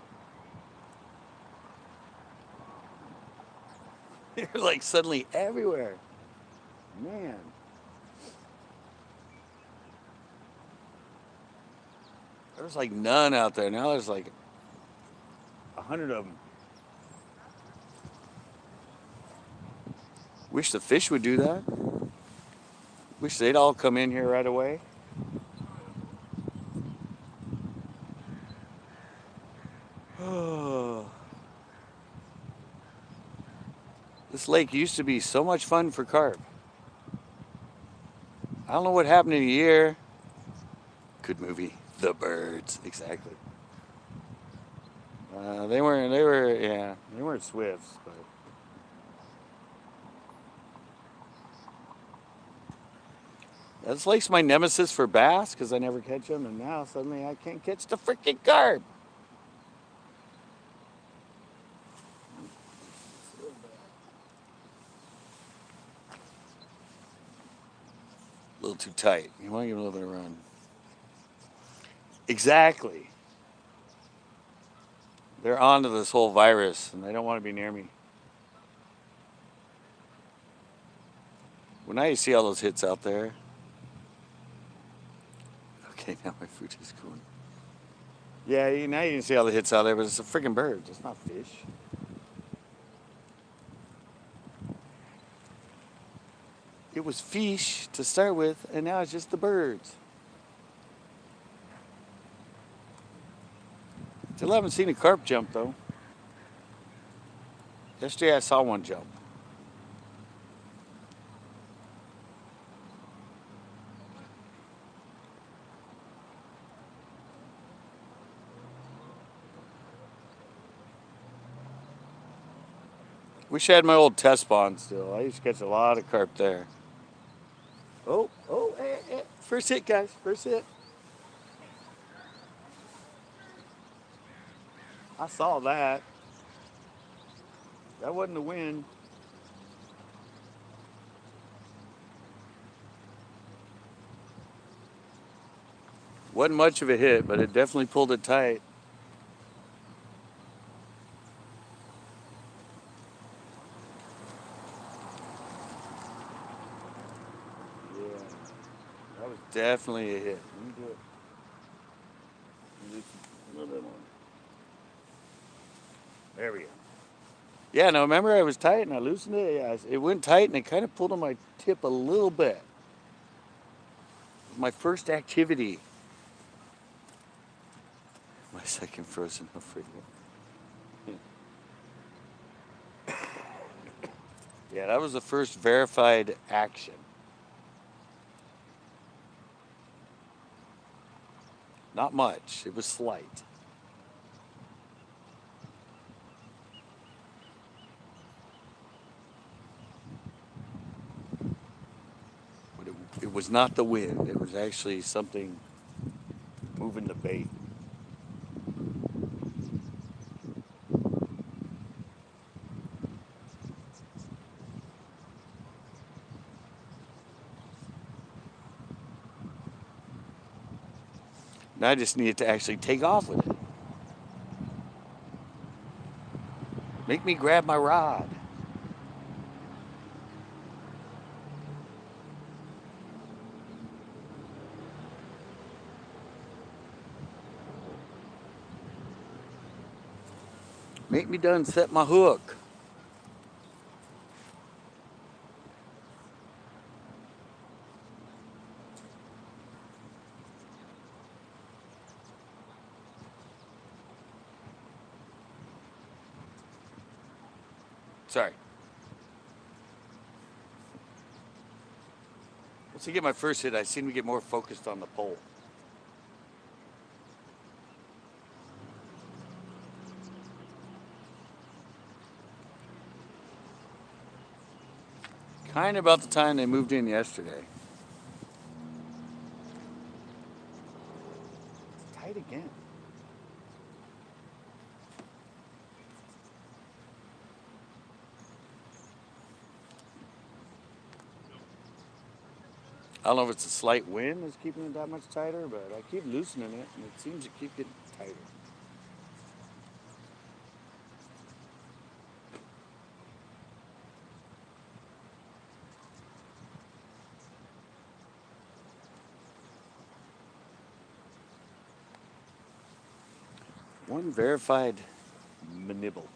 They're like suddenly everywhere. Man. There's like none out there. Now there's like 100 of them. Wish the fish would do that. Wish they'd all come in here right away. This lake used to be so much fun for carp. I don't know what happened in a year. Good movie. The Birds. Exactly. They weren't swifts, but. This lake's my nemesis for bass because I never catch them, and now suddenly I can't catch the freaking carp. A little too tight. You want to give it a little bit of run. Exactly. They're onto this whole virus, and they don't want to be near me. Well, now you see all those hits out there. Okay, now my food is going. Yeah, now you can see all the hits out there, but it's a freaking bird. It's not fish. It was fish to start with, and now it's just the birds. Still haven't seen a carp jump, though. Yesterday I saw one jump. Wish I had my old test pond still. I used to catch a lot of carp there. Oh, hey. First hit, guys. First hit. I saw that. That wasn't the wind. Wasn't much of a hit, but it definitely pulled it tight. Yeah, that was definitely a hit. Let me do it. A little bit more. There we go. Yeah, no, remember I was tight and I loosened it. Yeah, it went tight and it kind of pulled on my tip a little bit. My first activity. My second frozen freaking. Yeah, that was the first verified action. Not much. It was slight. But it was not the wind. It was actually something moving the bait. Now I just needed to actually take off with it. Make me grab my rod. Make me done set my hook. Sorry. Once I get my first hit, I seem to get more focused on the pole. Kind of about the time they moved in yesterday. It's tight again. I don't know if it's a slight wind that's keeping it that much tighter, but I keep loosening it, and it seems to keep getting tighter. One verified nibble.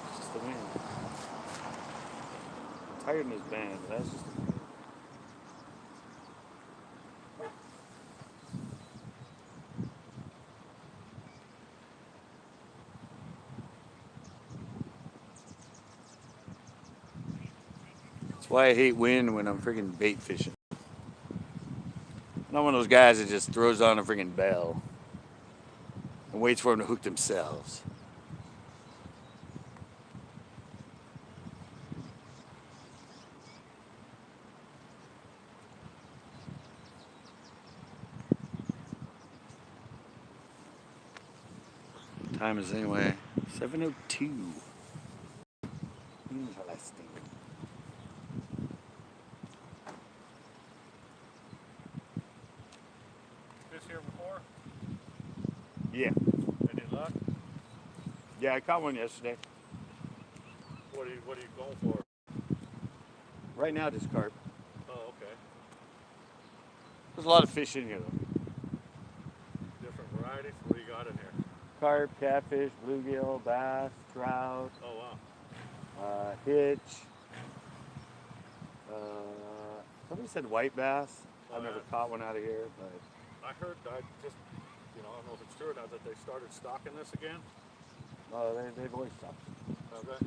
It's just the wind. Tiredness band, that's just the wind. That's why I hate wind when I'm freaking bait fishing. I'm not one of those guys that just throws on a freaking bell and waits for them to hook themselves. Time is anyway 7:02. Interesting. Fish here before? Yeah. Any luck? Yeah, I caught one yesterday. What are you going for? Right now, just carp. Oh, okay. There's a lot of fish in here, though. Different varieties. What do you got in here? Carp, catfish, bluegill, bass, trout, Oh wow. hitch. Somebody said white bass. Oh, I've never yeah. caught one out of here, but I heard, I just, I don't know if it's true or not, that they started stocking this again. they've always stopped. Okay.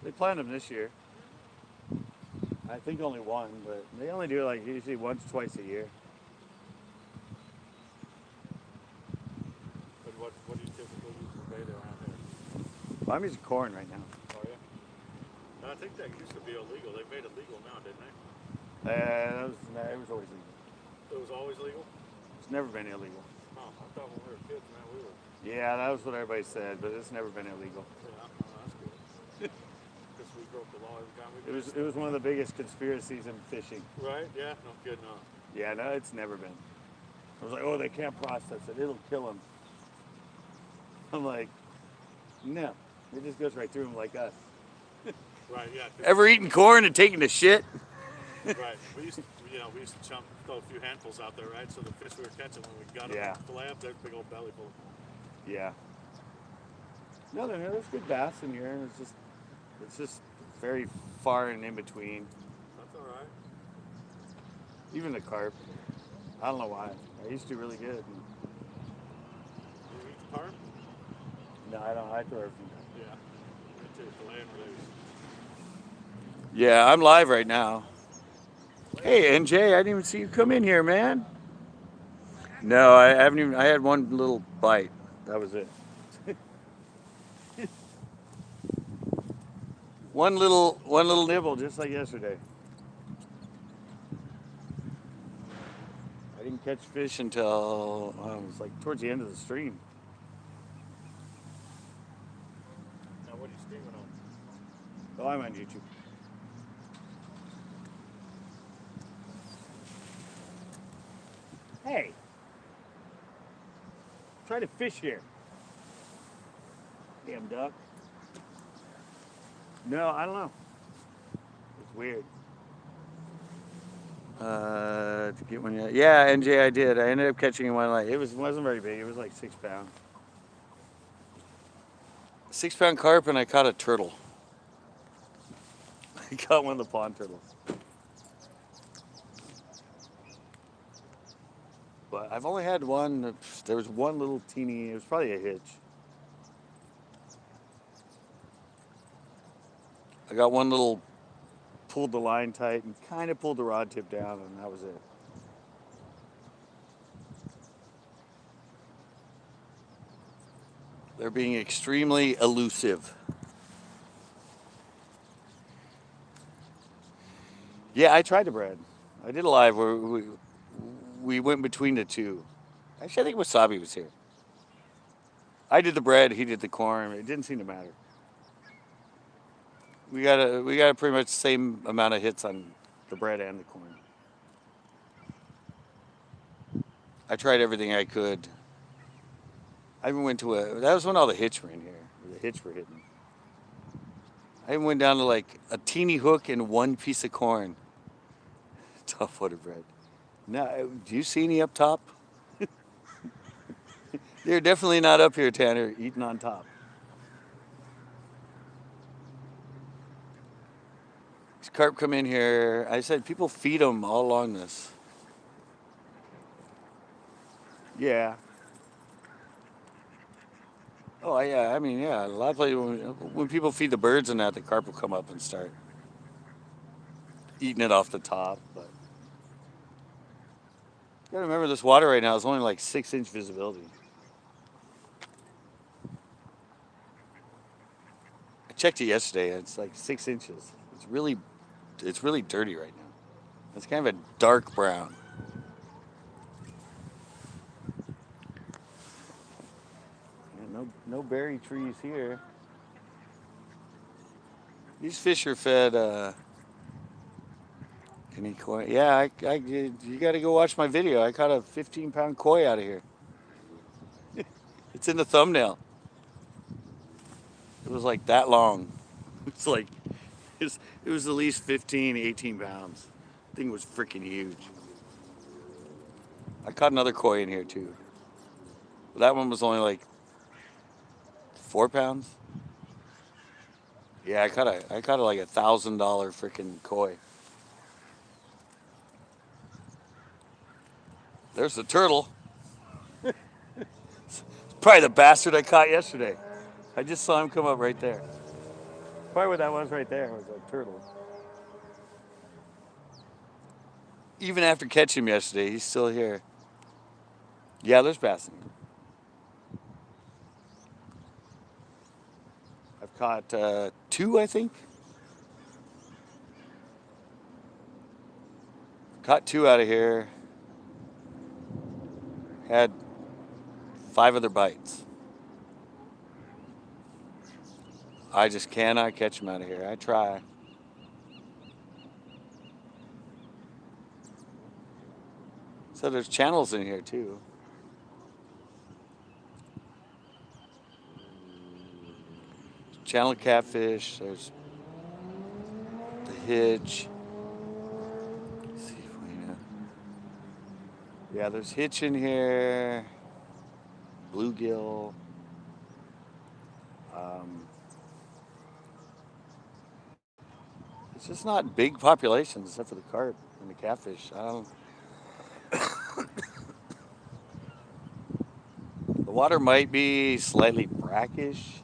They plant them this year. I think only one, but they only do like usually once, twice a year. But what do you typically use for bait around here? Well, I'm using corn right now. Oh yeah. I think that used to be illegal. They made it legal now, didn't they? It was always legal. It was always legal. It's never been illegal. Oh, I thought when we were kids, man, we were. Yeah, that was what everybody said, but it's never been illegal. Yeah, oh, that's good. Because we broke the law every time we. It was one of the biggest conspiracies in fishing. Right? Yeah. No kidding. No. Yeah, no, it's never been. I was like, oh, they can't process it. It'll kill them. I'm like, no. It just goes right through them like us. Right. Yeah. Ever eaten corn and taken a shit? Right. We used to, we used to throw a few handfuls out there, right? So the fish we were catching when we got them fillet up, they're big old belly full. Yeah. No, there's good bass in here. It's just very far and in between. That's all right. Even the carp. I don't know why. I used to really good. Do you eat the carp? No, I don't. I throw everything down. Yeah. Me too. Fillet and release. Yeah, I'm live right now. Hey, NJ, I didn't even see you come in here, man. No, I haven't even. I had one little bite. That was it. one little nibble, just like yesterday. I didn't catch fish until it was like towards the end of the stream. Now, what are you streaming on? Oh, I'm on YouTube. Hey, try to fish here. Damn duck. No, I don't know. It's weird. To get one, yeah, NJ, I did. I ended up catching one like wasn't very big. It was like 6 pounds. 6 pound carp, and I caught a turtle. I caught one of the pond turtles. But I've only had one. There was one little teeny. It was probably a hitch. I got one little, pulled the line tight and kind of pulled the rod tip down, and that was it. They're being extremely elusive. Yeah, I tried the bread. I did a live where we went between the two. Actually, I think Wasabi was here. I did the bread, he did the corn. It didn't seem to matter. We got pretty much the same amount of hits on the bread and the corn. I tried everything I could. I even went to that was when all the hits were in here. The hits were hitting. I even went down to like a teeny hook and one piece of corn. Tough water bread. Now, do you see any up top? They're definitely not up here, Tanner, eating on top. These carp come in here. I said people feed them all along this. Yeah. Oh, yeah. I mean, yeah. A lot of places, when people feed the birds and that, the carp will come up and start eating it off the top. But you gotta remember, this water right now is only like 6-inch visibility. I checked it yesterday. It's like 6 inches. It's really dirty right now. It's kind of a dark brown. No berry trees here. These fish are fed any koi. Yeah, you got to go watch my video. I caught a 15-pound koi out of here. It's in the thumbnail. It was like that long. It's like, it was at least 15, 18 pounds. Thing was freaking huge. I caught another koi in here too. But that one was only like 4 pounds. Yeah, I caught a like $1,000 freaking koi. There's the turtle. Probably the bastard I caught yesterday. I just saw him come up right there. Probably what that was right there was a turtle. Even after catching him yesterday, he's still here. Yeah, there's bass in here. I've caught 2, I think. Caught 2 out of here. Had 5 other bites. I just cannot catch them out of here. I try. So there's channels in here too. Channel catfish. There's the hitch. Let's see if we know. Yeah, there's hitch in here. Bluegill. It's just not big populations except for the carp and the catfish. I don't. The water might be slightly brackish.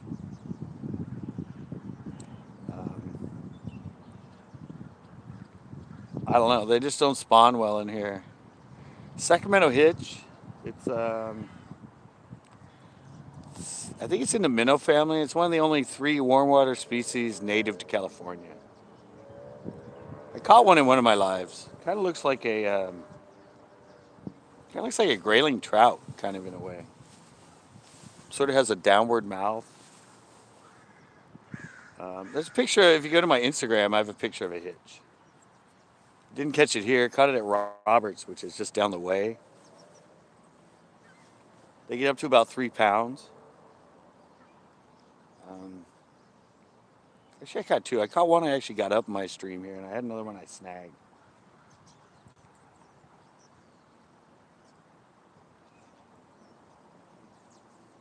I don't know. They just don't spawn well in here. Sacramento hitch. I think it's in the minnow family. It's one of the only 3 warm water species native to California. I caught one in one of my lives. Kind of looks like a grayling trout, kind of in a way. Sort of has a downward mouth. There's a picture. If you go to my Instagram, I have a picture of a hitch. Didn't catch it here. Caught it at Roberts, which is just down the way. They get up to about 3 pounds. Actually, I caught 2. I caught one I actually got up in my stream here, and I had another one I snagged.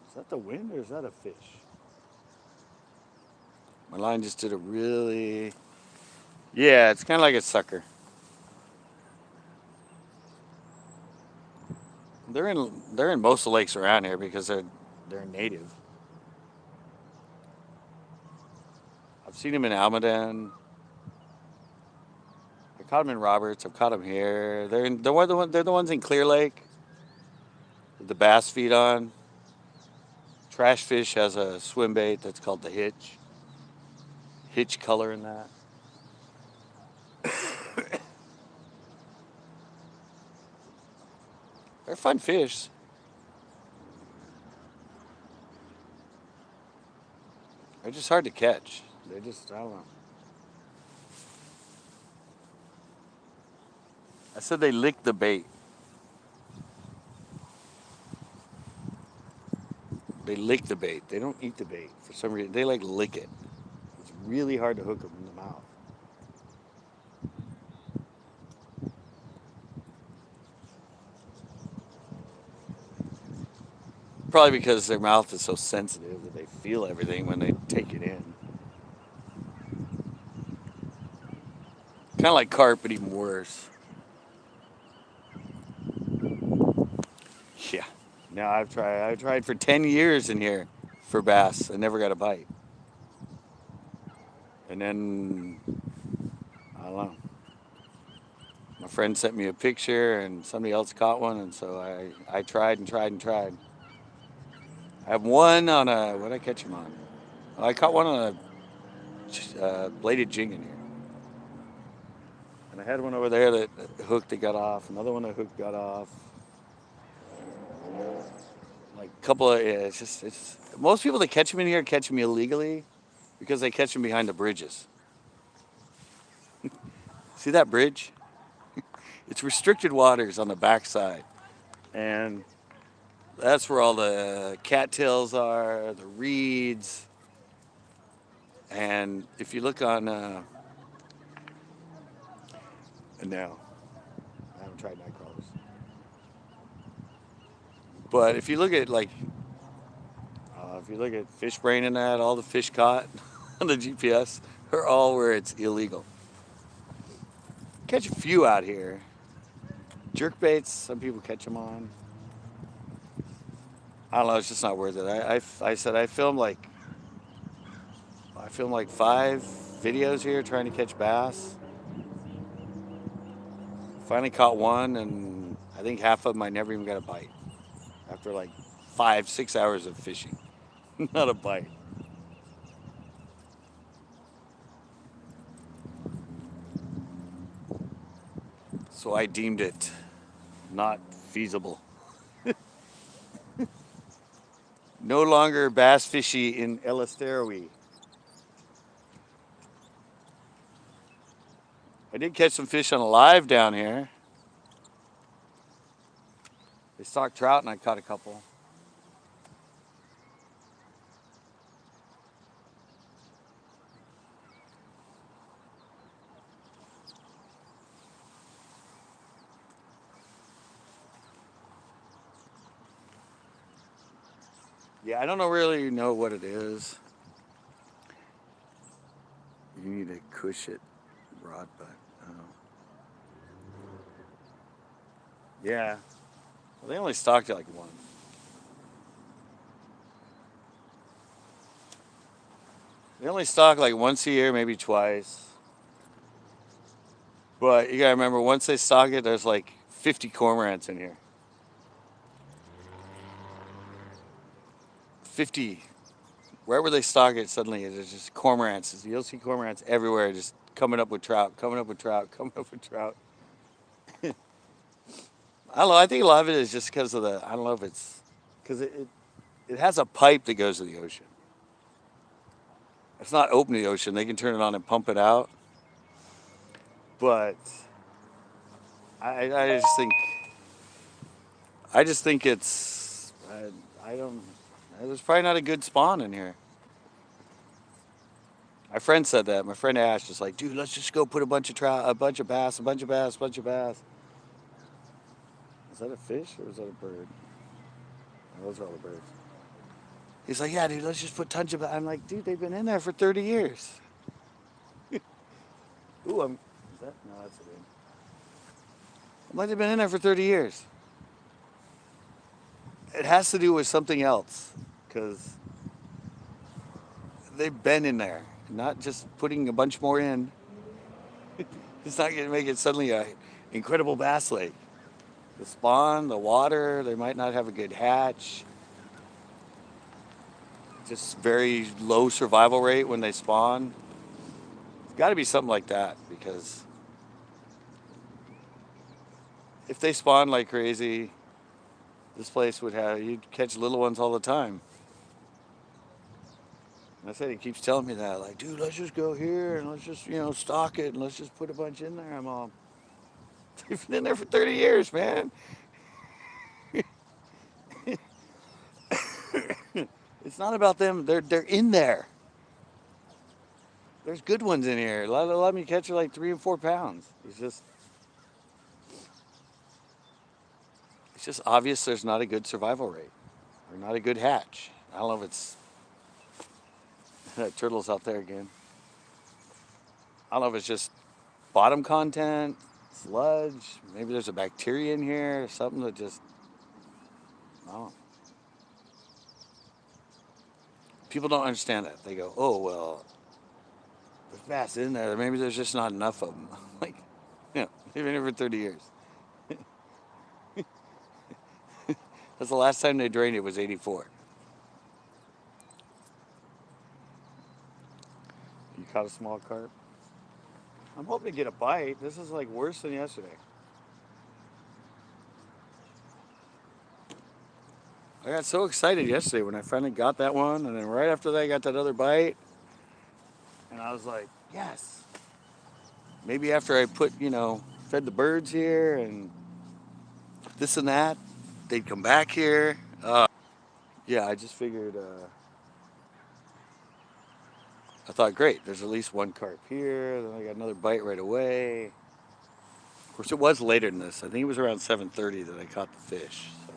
Is that the wind or is that a fish? My line just did a really... Yeah, it's kind of like a sucker. They're in most of the lakes around here because they're native. I've seen them in Almaden. I caught them in Roberts. I've caught them here. They're the ones in Clear Lake that the bass feed on. Trash Fish has a swim bait that's called the hitch. Hitch color in that. They're fun fish. They're just hard to catch. I don't know. I said they lick the bait. They lick the bait. They don't eat the bait for some reason. They like lick it. It's really hard to hook them in the mouth. Probably because their mouth is so sensitive that they feel everything when they take it in. Kind of like carp, but even worse. Yeah. No, I've tried for 10 years in here for bass. I never got a bite. And then, I don't know. My friend sent me a picture and somebody else caught one, and so I tried and tried and tried. I have one on what did I catch him on? Oh, I caught one on a bladed jig in here. And I had one over there that hooked, it got off. Another one that hooked got off. Like a couple of, yeah, it's most people that catch them in here catch them illegally because they catch them behind the bridges. See that bridge? It's restricted waters on the backside. And that's where all the cattails are, the reeds. And if you look on, no, I haven't tried night crawlers. But if you look at like, if you look at fish brain and that, all the fish caught on the GPS are all where it's illegal. Catch a few out here. Jerk baits, some people catch them on. I don't know, it's just not worth it. I said I filmed like 5 videos here trying to catch bass. Finally caught one, and I think half of them I never even got a bite after like 5-6 hours of fishing. Not a bite. So I deemed it not feasible. No longer bass fishy in El Estero. I did catch some fish on a live down here. They stocked trout and I caught a couple. Yeah, I don't really know what it is. You need a cushion rod butt. Oh. Yeah. Well, they only stocked it like one. They only stock like once a year, maybe twice. But you gotta remember, once they stock it, there's like 50 cormorants in here. 50. Wherever they stock it, suddenly there's just cormorants. You'll see cormorants everywhere, just coming up with trout, coming up with trout, coming up with trout. I don't know. I think a lot of it is just because of the. I don't know if it's because it has a pipe that goes to the ocean. It's not open to the ocean. They can turn it on and pump it out. But I just think it's. I don't. There's probably not a good spawn in here. My friend said that. My friend Ash was like, dude, let's just go put a bunch of trout, a bunch of bass, a bunch of bass, a bunch of bass. Is that a fish or is that a bird? Oh, those are all the birds. He's like, yeah, dude, let's just put tons of bass. I'm like, dude, they've been in there for 30 years. Ooh, is that? No, that's a wind. I'm like, they've been in there for 30 years. It has to do with something else, because they've been in there, not just putting a bunch more in. It's not going to make it suddenly an incredible bass lake. The spawn, the water, they might not have a good hatch. Just very low survival rate when they spawn. It's got to be something like that, because if they spawn like crazy, this place would have, you'd catch little ones all the time. And I said, he keeps telling me that, like, dude, let's just go here and let's just, stock it and let's just put a bunch in there. I'm all, they've been in there for 30 years, man. It's not about them. They're in there. There's good ones in here. Let me catch like 3 and 4 pounds. It's just obvious there's not a good survival rate or not a good hatch. I don't know if it's turtles out there again. I don't know if it's just bottom content, sludge. Maybe there's a bacteria in here, or something that just, I don't know. People don't understand that. They go, oh, well, there's bass in there. Maybe there's just not enough of them. Like, they've been here for 30 years. That's the last time they drained it was 84. You caught a small carp? I'm hoping to get a bite. This is like worse than yesterday. I got so excited yesterday when I finally got that one, and then right after that I got that other bite. And I was like, yes. Maybe after I fed the birds here and this and that, they'd come back here. Yeah, I just figured I thought, great, there's at least one carp here. Then I got another bite right away. Of course, it was later than this. I think it was around 7:30 that I caught the fish. So.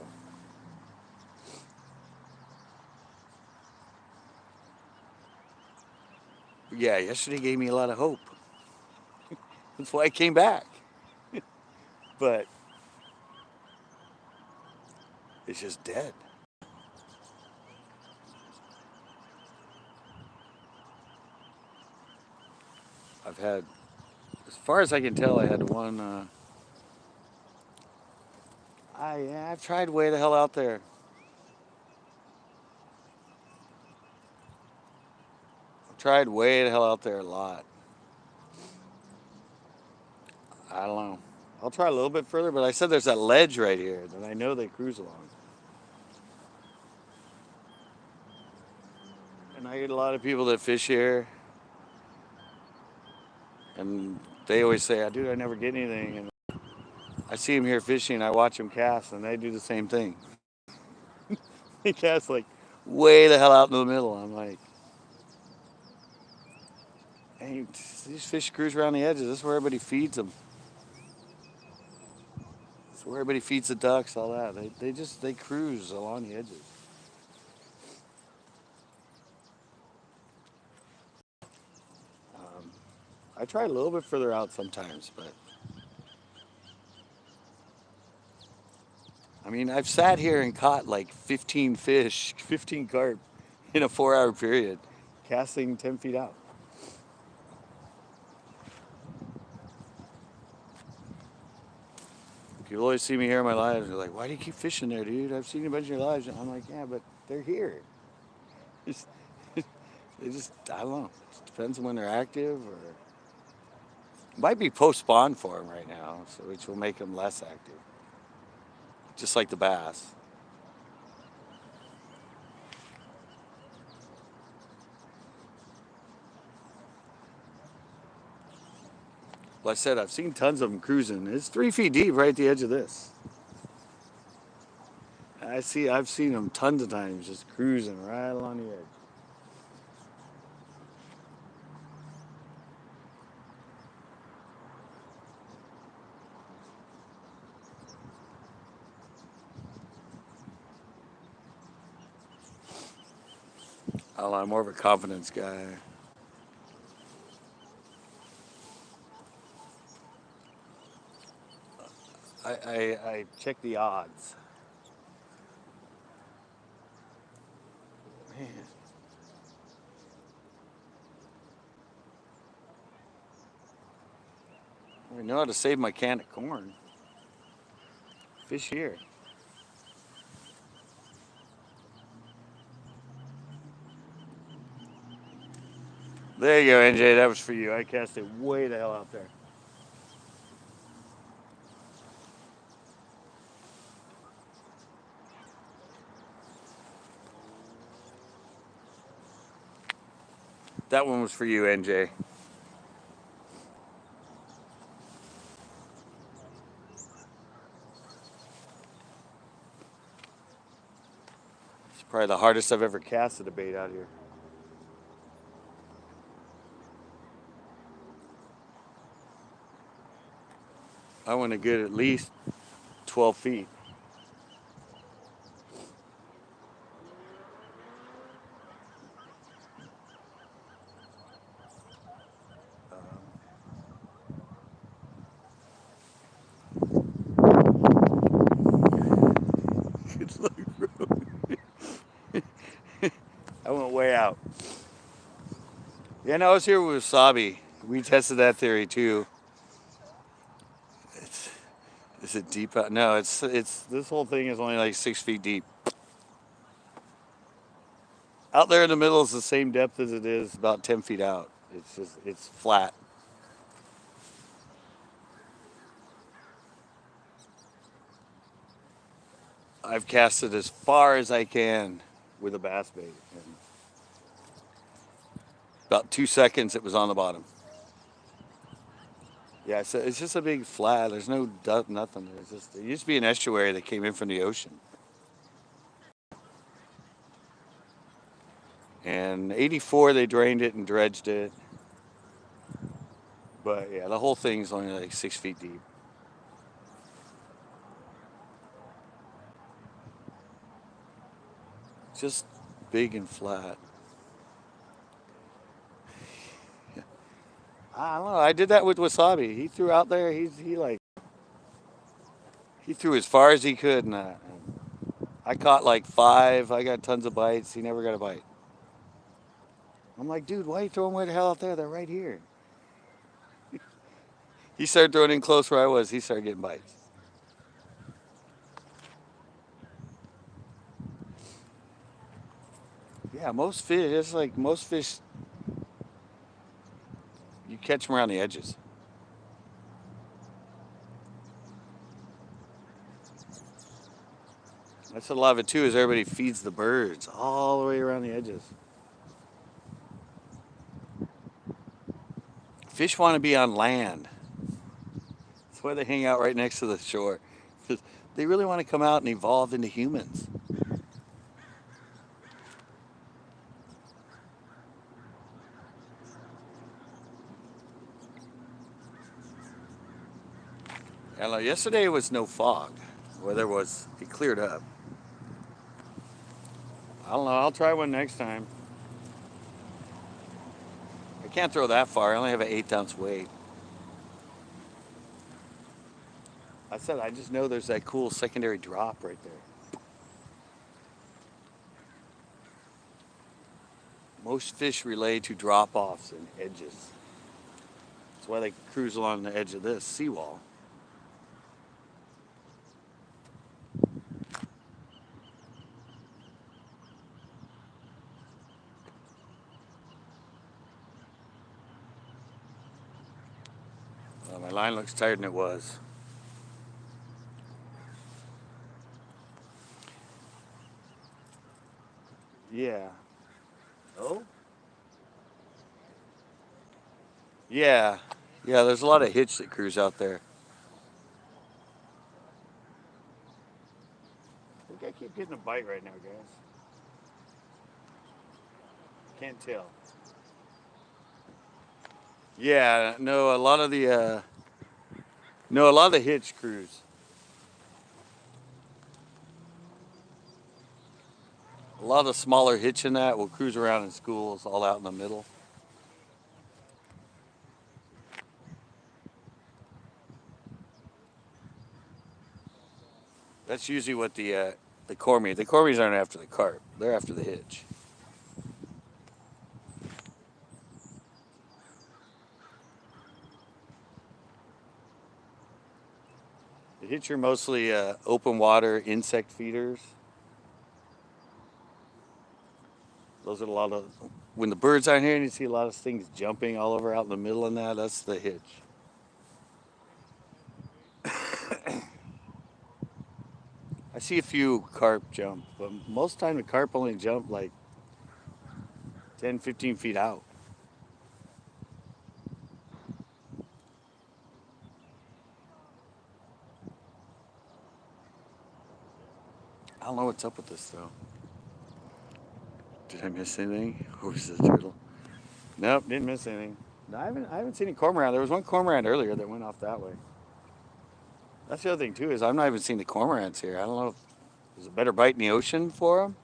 Yeah, yesterday gave me a lot of hope. That's why I came back. But it's just dead. I've had, as far as I can tell, I had one. I've tried way the hell out there. I've tried way the hell out there a lot. I don't know. I'll try a little bit further, but I said there's that ledge right here that I know they cruise along. And I get a lot of people that fish here, and they always say, dude, I never get anything. And I see them here fishing, I watch them cast, and they do the same thing. They cast like way the hell out in the middle. I'm like, hey, these fish cruise around the edges. This is where everybody feeds them. This is where everybody feeds the ducks, all that. They cruise along the edges. I try a little bit further out sometimes, but I mean, I've sat here and caught like 15 fish, 15 carp in a 4-hour period, casting 10 feet out. People always see me here in my lives. They're like, why do you keep fishing there, dude? I've seen you a bunch of your lives. I'm like, yeah, but they're here. They just, I don't know. It depends on when they're active, or it might be post-spawn for them right now, so which will make them less active. Just like the bass. Well, I said I've seen tons of them cruising. It's 3 feet deep right at the edge of this. I've seen them tons of times just cruising right along the edge. I'm more of a confidence guy. I check the odds. Man. I know how to save my can of corn. Fish here. There you go, NJ. That was for you. I cast it way the hell out there. That one was for you, NJ. It's probably the hardest I've ever casted a bait out here. I want to get at least 12 feet. Good luck, bro. I went way out. Yeah, no, I was here with Wasabi. We tested that theory too. Is it deep out? No, it's this whole thing is only like 6 feet deep. Out there in the middle is the same depth as it is about 10 feet out. It's flat. I've cast it as far as I can with a bass bait. And about 2 seconds, it was on the bottom. Yeah, so it's just a big flat. There's no nothing. It used to be an estuary that came in from the ocean. And 84 they drained it and dredged it. But yeah, the whole thing's only like 6 feet deep. Just big and flat. I don't know. I did that with wasabi. He threw out there. He threw as far as he could, and I caught like 5. I got tons of bites. He never got a bite. I'm like, dude, why are you throwing way the hell out there? They're right here. He started throwing in close where I was. He started getting bites. Yeah, most fish. It's like most fish. You catch them around the edges. That's a lot of it too. Is everybody feeds the birds all the way around the edges. Fish want to be on land. That's why they hang out right next to the shore. Because they really want to come out and evolve into humans. And yesterday was no fog. Weather was, it cleared up. I don't know. I'll try one next time. I can't throw that far. I only have an 1/8 ounce weight. I said I just know there's that cool secondary drop right there. Most fish relate to drop-offs and edges. That's why they cruise along the edge of this seawall. Well, my line looks tighter than it was. Yeah. Oh? Yeah. Yeah, there's a lot of hitch that cruise out there. I think I keep getting a bite right now, guys. Can't tell. Yeah, no, a lot of the no, a lot of the hitch cruise. A lot of the smaller hitch in that will cruise around in schools all out in the middle. That's usually what the cormies. The cormies aren't after the carp. They're after the hitch. The hitch are mostly open water insect feeders. Those are a lot of when the birds aren't here and you see a lot of things jumping all over out in the middle and that's the hitch. I see a few carp jump, but most of the time the carp only jump like 10, 15 feet out. I don't know what's up with this though. Did I miss anything? Or was it a turtle? Nope, didn't miss anything. No, I haven't seen a cormorant. There was one cormorant earlier that went off that way. That's the other thing too is I'm not even seeing the cormorants here. I don't know if there's a better bite in the ocean for them.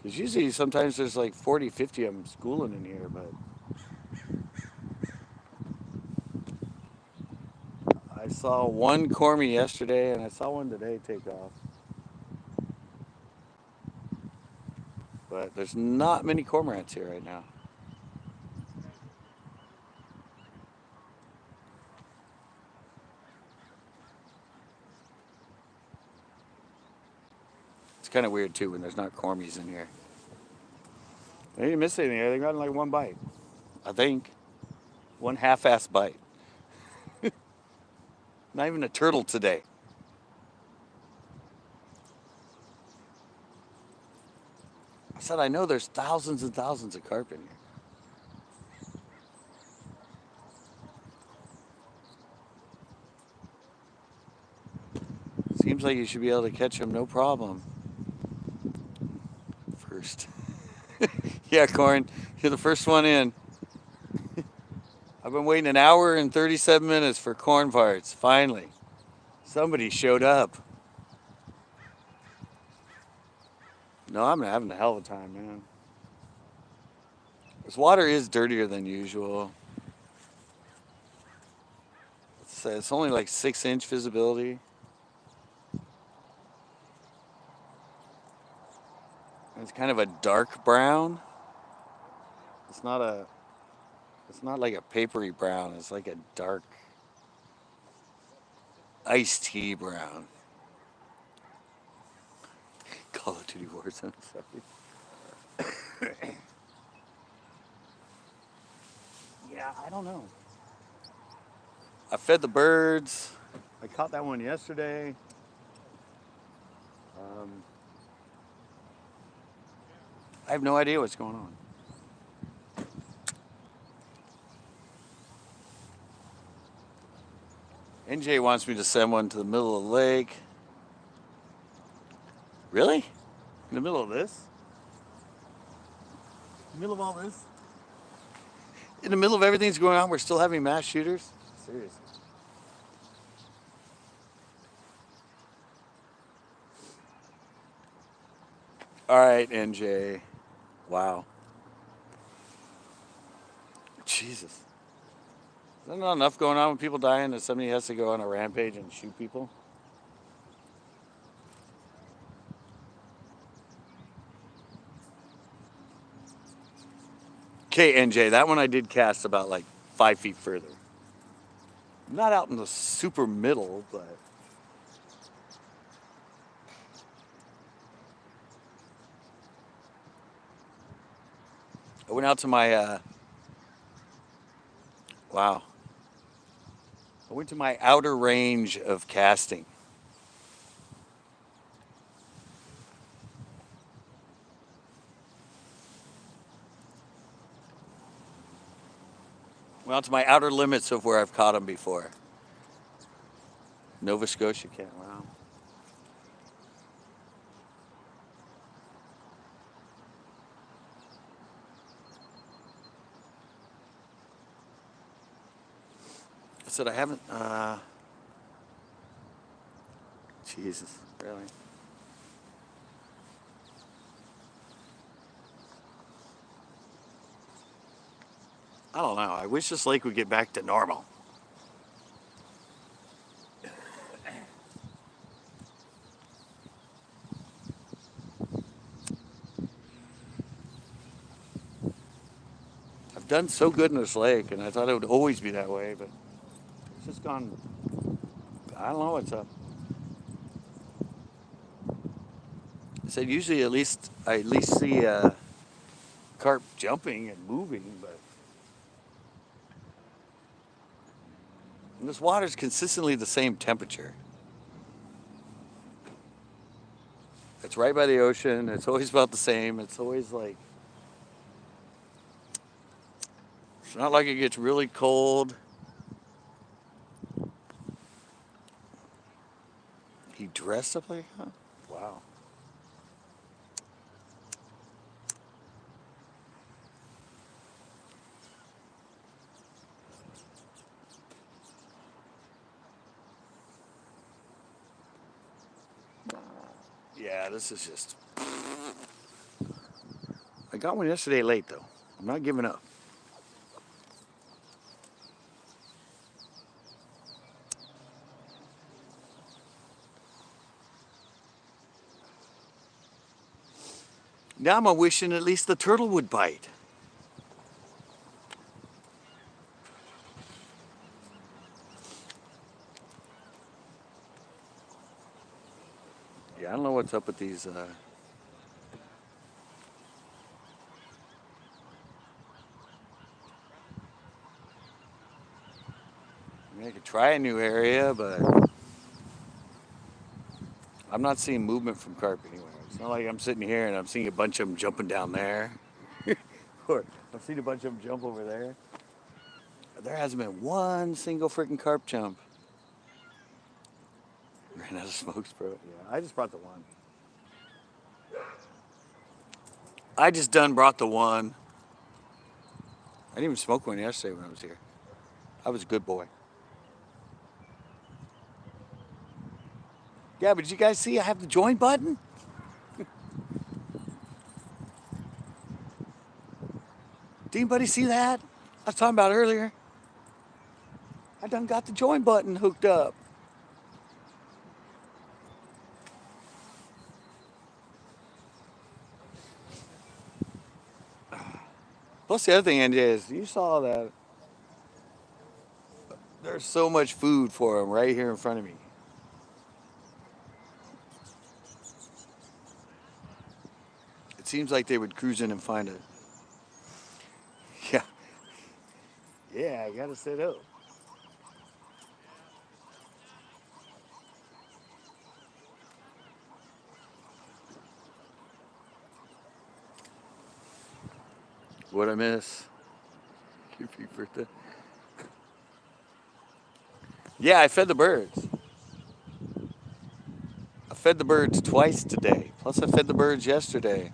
Because usually sometimes there's like 40, 50 of them schooling in here, but I saw one cormy yesterday and I saw one today take off. But there's not many cormorants here right now. It's kind of weird too when there's not cormies in here. They didn't miss anything. They got like one bite, I think. One half-ass bite. Not even a turtle today. I said I know there's thousands and thousands of carp in here. Seems like you should be able to catch them no problem. First. Yeah, Corn, you're the first one in. I've been waiting an hour and 37 minutes for corn parts. Finally, somebody showed up. No, I'm having a hell of a time, man. This water is dirtier than usual. It's only like 6-inch visibility. It's kind of a dark brown. It's not a. It's not like a papery brown. It's like a dark iced tea brown. Call of Duty Warzone. Sorry. Yeah, I don't know. I fed the birds. I caught that one yesterday. Um, I have no idea what's going on. NJ wants me to send one to the middle of the lake. Really? In the middle of this? In the middle of all this? In the middle of everything's going on, we're still having mass shooters? Seriously. All right, NJ. Wow. Jesus. Is there not enough going on with people dying that somebody has to go on a rampage and shoot people? Okay, NJ, that one I did cast about like 5 feet further. Not out in the super middle, but. I went out to my, wow. I went to my outer range of casting. Went out to my outer limits of where I've caught them before. Nova Scotia can't, wow. I said I haven't, Jesus, really? I don't know. I wish this lake would get back to normal. I've done so good in this lake, and I thought it would always be that way, but it's just gone. I don't know what's up. I said usually I at least see carp jumping and moving, but and this water's consistently the same temperature. It's right by the ocean. It's always about the same. It's always like, it's not like it gets really cold. He dressed up like that? Wow. Yeah, this is just. I got one yesterday late, though. I'm not giving up. Now I'm wishing at least the turtle would bite. Yeah, I don't know what's up with these. I mean, I could try a new area, but I'm not seeing movement from carp anywhere. It's not like I'm sitting here and I'm seeing a bunch of them jumping down there. Or I've seen a bunch of them jump over there. There hasn't been one single freaking carp jump. Ran out of smokes, bro. Yeah, I just brought the one. I just done brought the one. I didn't even smoke one yesterday when I was here. I was a good boy. Yeah, but did you guys see I have the join button? Did anybody see that? I was talking about earlier. I done got the join button hooked up. Plus the other thing, Andy, is you saw that there's so much food for them right here in front of me. It seems like they would cruise in and find it. Yeah. Yeah, I gotta sit up. What I miss? Give you Bertha. Yeah, I fed the birds. I fed the birds twice today. Plus I fed the birds yesterday.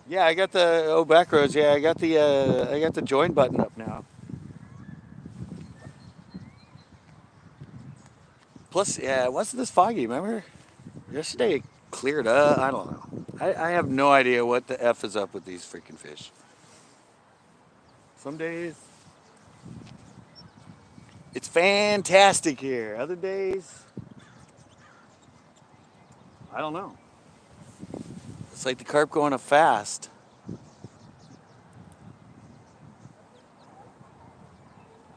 Yeah, I got the back roads. Yeah, I got the join button up now. Plus, yeah, it wasn't this foggy. Remember, yesterday it cleared up. I don't know. I have no idea what the f is up with these freaking fish. Some days it's fantastic here. Other days, I don't know. It's like the carp going a fast.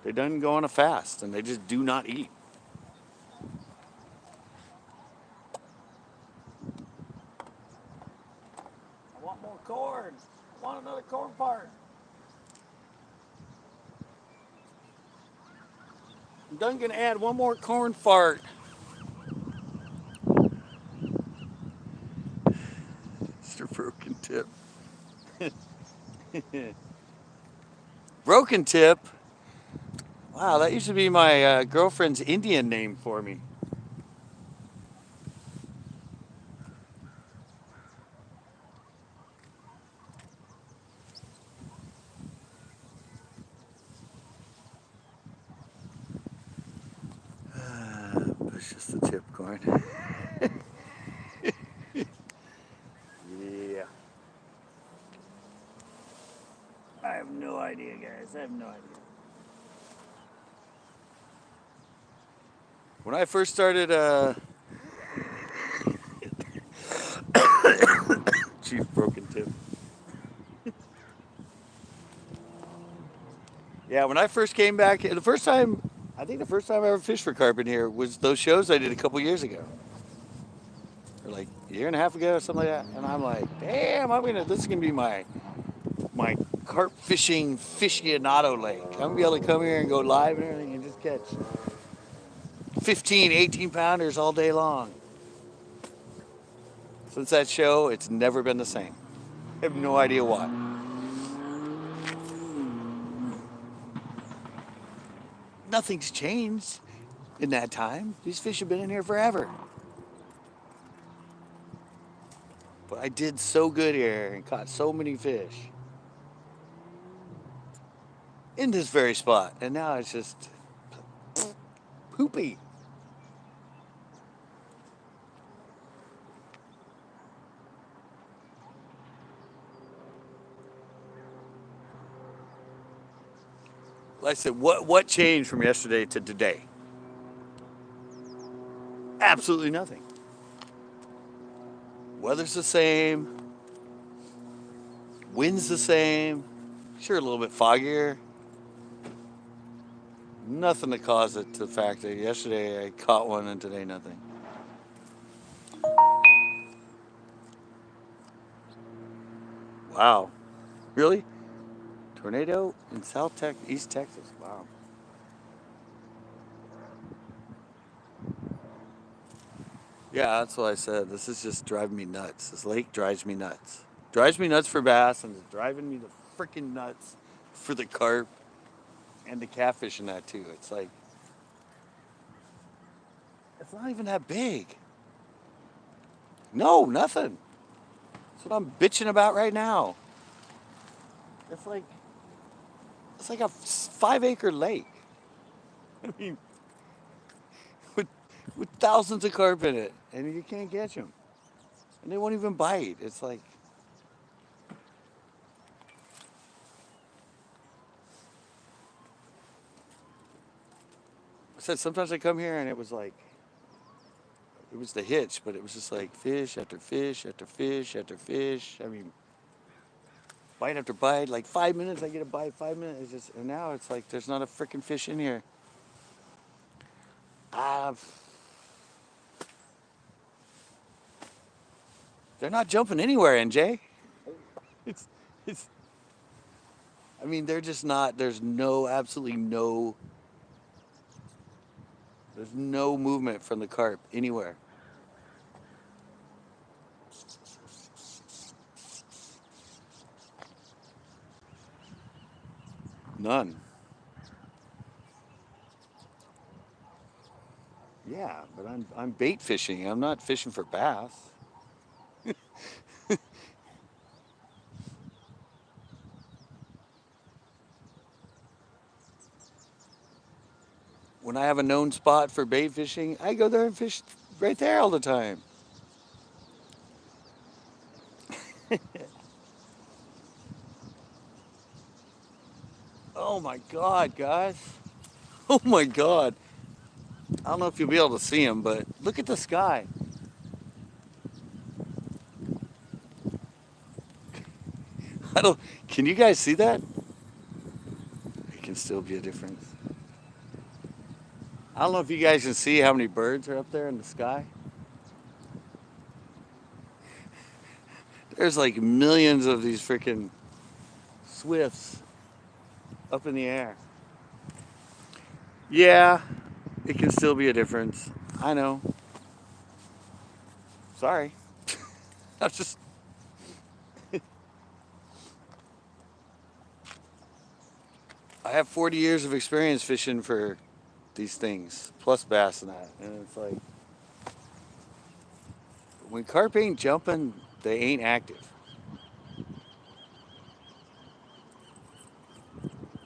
They done go on a fast and they just do not eat. I want more corn. I want another corn part. I'm done gonna add one more corn fart. Mr. Broken Tip. Broken Tip? Wow, that used to be my girlfriend's Indian name for me. It's just the tip corn. Yeah. I have no idea, guys. I have no idea. When I first started, Chief Broken Tip. Yeah, when I first came back, the first time, I think the first time I ever fished for carp in here was those shows I did a couple years ago. Or like a year and a half ago or something like that. And I'm like, damn, this is gonna be my carp fishing aficionado lake. I'm gonna be able to come here and go live and everything and just catch 15, 18 pounders all day long. Since that show, it's never been the same. I have no idea why. Nothing's changed in that time. These fish have been in here forever. But I did so good here and caught so many fish in this very spot. And now it's just poopy. Like I said, what changed from yesterday to today? Absolutely nothing. Weather's the same. Wind's the same. Sure, a little bit foggier. Nothing to cause it to the fact that yesterday I caught one and today nothing. Wow. Really? Tornado in East Texas. Wow. Yeah, that's what I said. This is just driving me nuts. This lake drives me nuts. Drives me nuts for bass and it's driving me the freaking nuts for the carp and the catfish and that too. It's like, it's not even that big. No, nothing. That's what I'm bitching about right now. It's like a 5-acre lake. I mean, with thousands of carp in it, and you can't catch them, and they won't even bite. It's like, I said, sometimes I come here and it was like, it was the hitch, but it was just like fish after fish after fish after fish. I mean, bite after bite. Like 5 minutes, I get a bite. 5 minutes, it's just, and now it's like there's not a freaking fish in here. Ah, they're not jumping anywhere, NJ. It's, it's. I mean, they're just not. Absolutely no. There's no movement from the carp anywhere. None. Yeah, but I'm bait fishing. I'm not fishing for bass. When I have a known spot for bait fishing, I go there and fish right there all the time. Oh my God, guys. Oh my God. I don't know if you'll be able to see them, but look at the sky. I don't. Can you guys see that? It can still be a difference. I don't know if you guys can see how many birds are up there in the sky. There's like millions of these freaking swifts up in the air. Yeah, it can still be a difference. I know. Sorry. I just. I have 40 years of experience fishing for these things, plus bass and that. And it's like, when carp ain't jumping, they ain't active.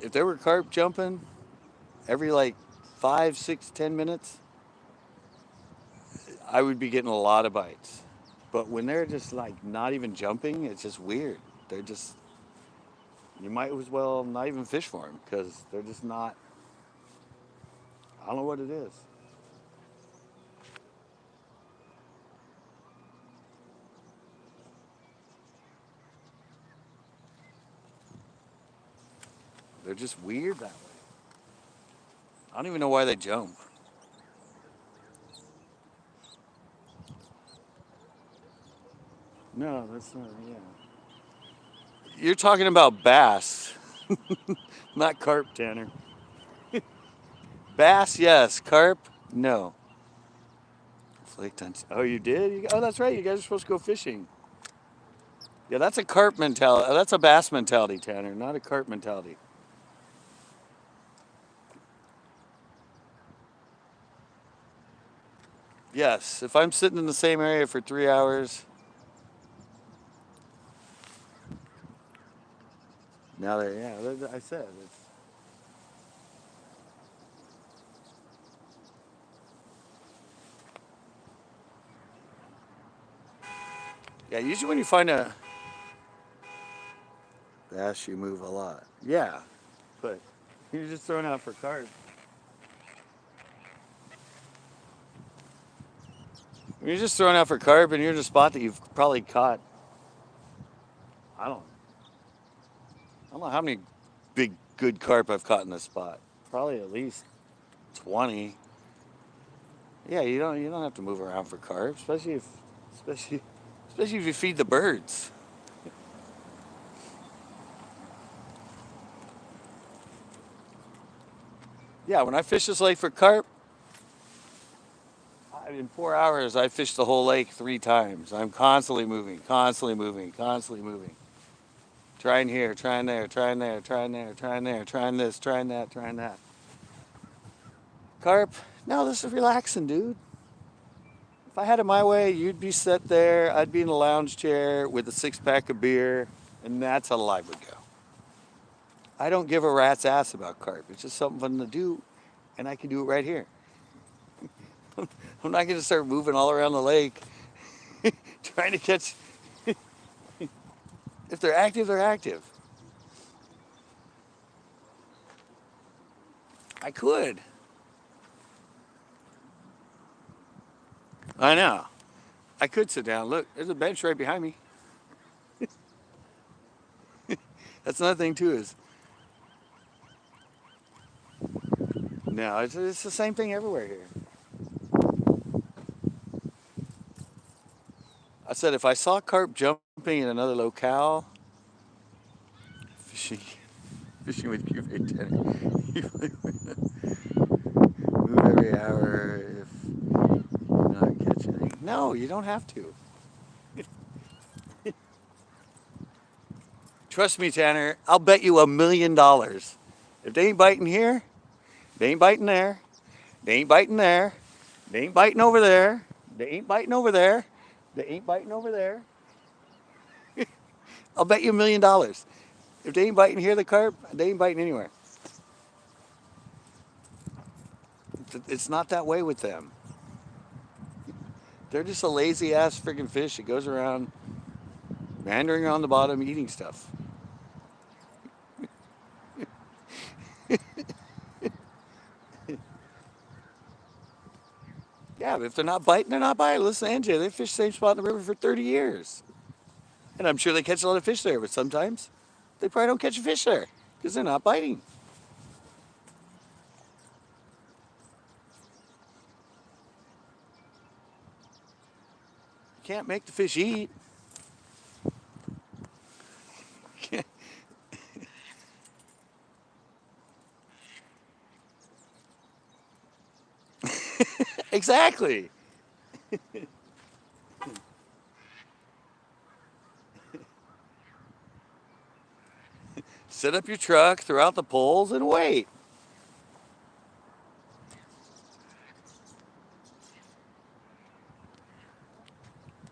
If there were carp jumping every like 5, 6, 10 minutes, I would be getting a lot of bites. But when they're just like not even jumping, it's just weird. They're just, you might as well not even fish for them because they're just not, I don't know what it is. They're just weird that way. I don't even know why they jump. No, that's not, yeah. You're talking about bass, not carp, Tanner. Bass, yes. Carp, no. Flaked on. Oh, you did? Oh, that's right. You guys are supposed to go fishing. Yeah, that's a carp mentality. That's a bass mentality, Tanner, not a carp mentality. Yes, if I'm sitting in the same area for 3 hours, now that, yeah, I said it's. Yeah, usually when you find a bass, you move a lot. Yeah, but you're just throwing out for carp. When you're just throwing out for carp and you're in a spot that you've probably caught, I don't, I don't know how many big good carp I've caught in this spot. Probably at least 20. Yeah, you don't have to move around for carp, especially especially if you feed the birds. Yeah, when I fish this lake for carp, in 4 hours I fished the whole lake 3 times. I'm constantly moving, constantly moving, constantly moving. Trying here, trying there, trying there, trying there, trying there, trying this, trying that, trying that. Carp, no, this is relaxing, dude. If I had it my way, you'd be set there. I'd be in a lounge chair with a 6-pack of beer, and that's how life would go. I don't give a rat's ass about carp. It's just something fun to do, and I can do it right here. I'm not going to start moving all around the lake trying to catch. If they're active, they're active. I could. I know. I could sit down. Look, there's a bench right behind me. That's another thing too is, no, it's the same thing everywhere here. I said if I saw carp jumping in another locale, fishing, fishing with cube tennis, move every hour if you're not catching anything. No, you don't have to. Trust me, Tanner, I'll bet you $1 million. If they ain't biting here, they ain't biting there, they ain't biting there, they ain't biting over there, they ain't biting over there, they ain't biting over there. I'll bet you $1 million. If they ain't biting here, the carp, they ain't biting anywhere. It's not that way with them. They're just a lazy ass freaking fish that goes around meandering around the bottom eating stuff. Yeah, but if they're not biting, they're not biting. Listen, Angie, they fish the same spot in the river for 30 years. And I'm sure they catch a lot of fish there, but sometimes they probably don't catch a fish there because they're not biting. You can't make the fish eat. Exactly. Set up your truck, throw out the poles, and wait.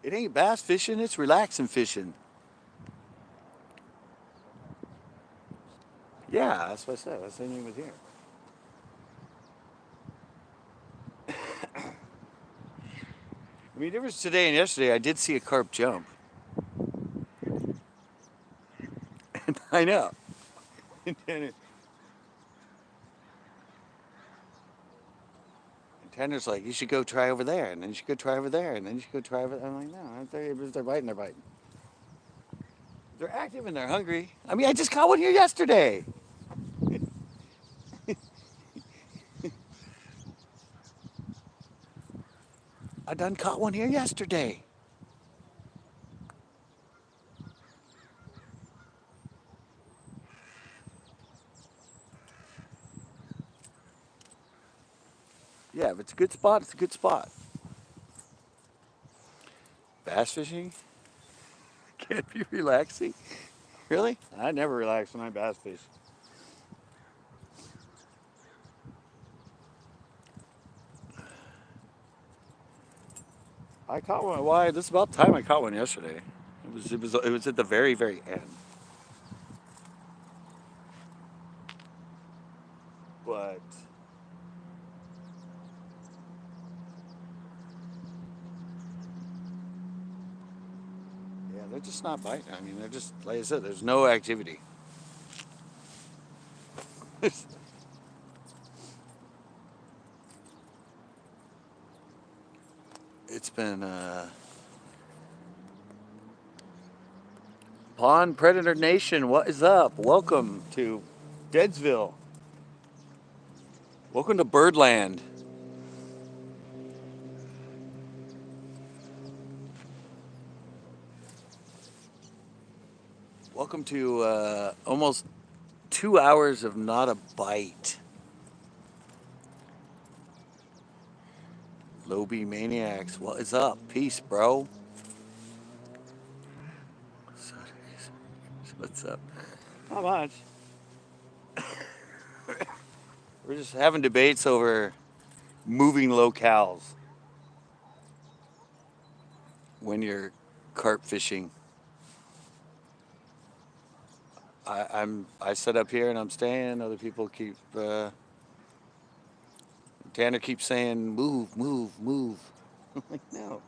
It ain't bass fishing, it's relaxing fishing. Yeah, that's what I said. That's the name was here. I mean, difference today and yesterday, I did see a carp jump. I know. And Tanner's like, you should go try over there, and then you should go try over there, and then you should go try over there. I'm like, no, if they're biting, they're biting. They're active and they're hungry. I mean, I just caught one here yesterday. I done caught one here yesterday. Yeah, if it's a good spot, it's a good spot. Bass fishing can't be relaxing. Really? I never relax when I bass fish. I caught one. Why? This is about the time I caught one yesterday. It was at the very, very end. But yeah, they're just not biting. I mean, they're just like I said. There's no activity. It's been Pond Predator Nation. What is up? Welcome to Deadsville. Welcome to Birdland. Welcome to almost 2 hours of not a bite. Lobie Maniacs, what is up? Peace, bro. What's up? Not much. We're just having debates over moving locales. when you're carp fishing. I set up here and I'm staying. Other people keep Tanner keeps saying move, move, move. I'm like, no,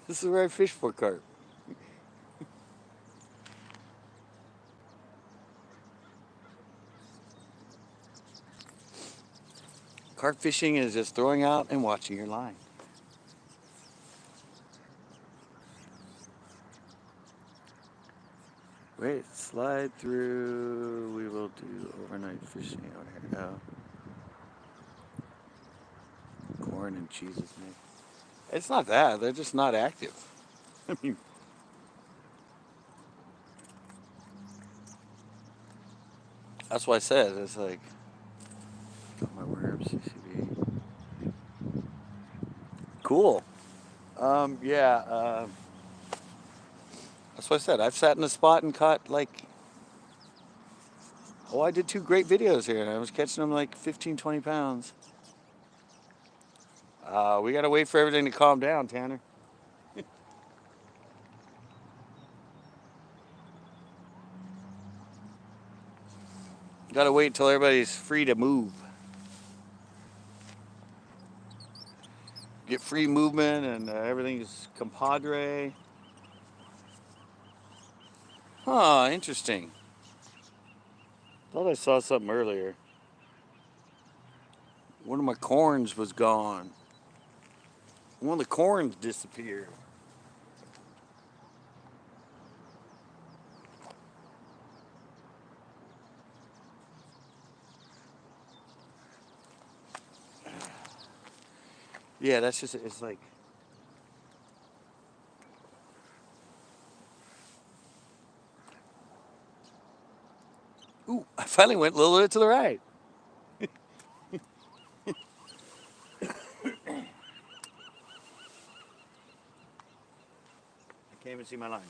this is where I fish for carp. Carp fishing is just throwing out and watching your line. Wait, slide through. We will do overnight fishing out here now. Corn and cheeses, man. It's not that. They're just not active. I mean, that's why I said it's like, got my worms, CCB. Cool. Yeah. That's what I said. I've sat in a spot and caught like, oh, I did 2 great videos here. I was catching them like 15, 20 pounds. We got to wait for everything to calm down, Tanner. Got to wait till everybody's free to move. Get free movement and everything's compadre. Huh, interesting. Thought I saw something earlier. One of my corns was gone. One of the corns disappeared. Yeah, that's just, it's like, ooh, I finally went a little bit to the right. I can't even see my line.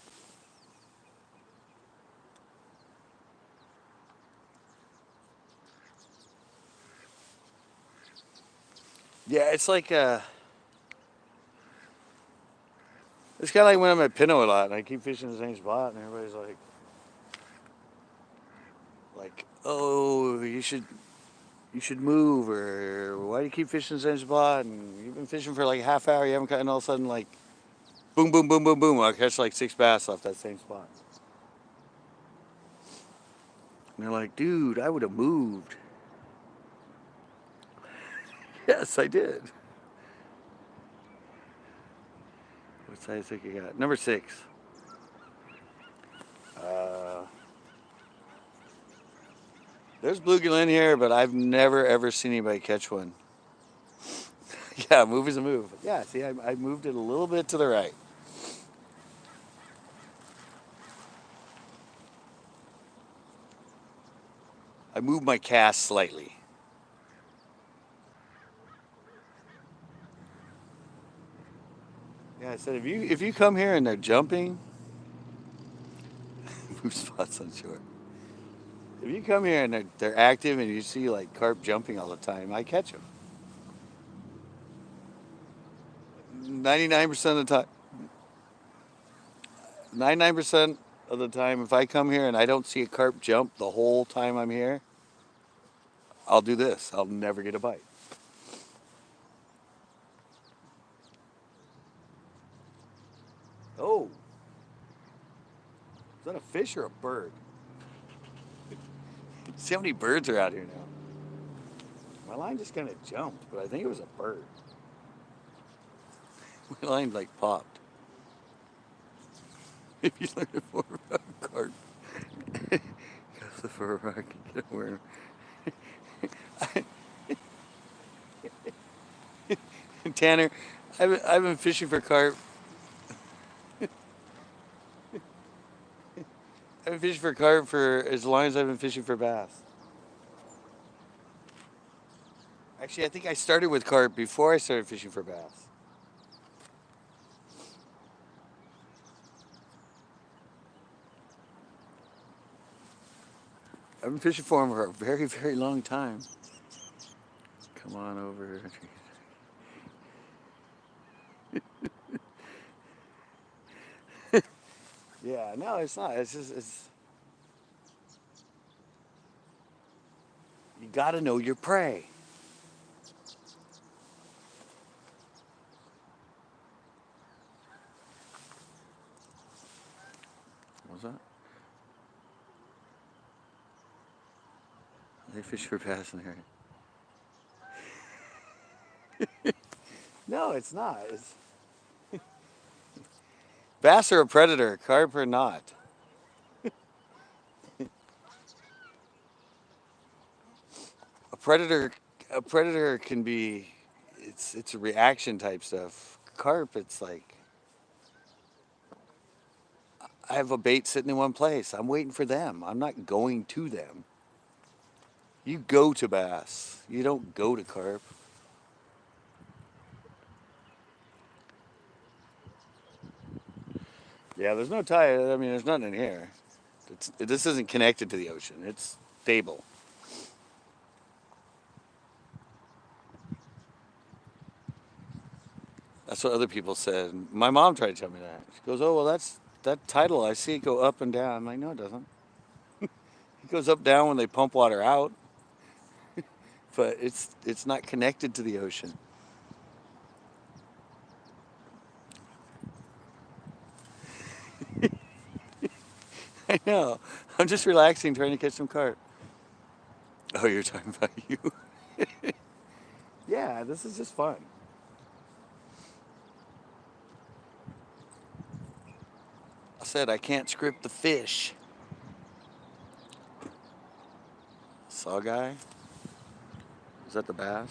Yeah, it's like, it's kind of like when I'm at Pinot a lot and I keep fishing the same spot and everybody's like, oh, you should move, or why do you keep fishing the same spot? And you've been fishing for like a half hour, you haven't caught, and all of a sudden like, boom, boom, boom, boom, boom, I'll catch like 6 bass off that same spot. And they're like, dude, I would have moved. Yes, I did. What size think you got? Number 6. There's bluegill in here, but I've never ever seen anybody catch one. Yeah, move is a move. Yeah, see, I moved it a little bit to the right. I moved my cast slightly. Yeah, I said if you come here and they're jumping, move spots on shore. If you come here and they're active and you see like carp jumping all the time, I catch them. 99% of the time. 99% of the time, if I come here and I don't see a carp jump the whole time I'm here, I'll do this. I'll never get a bite. Oh, is that a fish or a bird? See how many birds are out here now. My line just kind of jumped, but I think it was a bird. My line like popped. If you learn it for a carp, goes for a rock, get a worm. Tanner, I've been fishing for carp. I've been fishing for carp for as long as I've been fishing for bass. Actually, I think I started with carp before I started fishing for bass. I've been fishing for them for a very, very long time. Come on over. Yeah, no, it's not. It's just you got to know your prey. What's that? They fish for bass in there. No, it's not. It's bass are a predator. Carp are not. A predator, a predator can be. It's a reaction type stuff. Carp, it's like I have a bait sitting in one place. I'm waiting for them. I'm not going to them. You go to bass. You don't go to carp. Yeah, there's no tide. I mean, there's nothing in here. This isn't connected to the ocean. It's stable. That's what other people said. My mom tried to tell me that. She goes, "Oh, well, that's that tidal. I see it go up and down." I'm like, "No, it doesn't. It goes up down when they pump water out, but it's not connected to the ocean." I know. I'm just relaxing, trying to catch some carp. Oh, you're talking about you? Yeah, this is just fun. I said I can't script the fish. Saw guy? Is that the bass?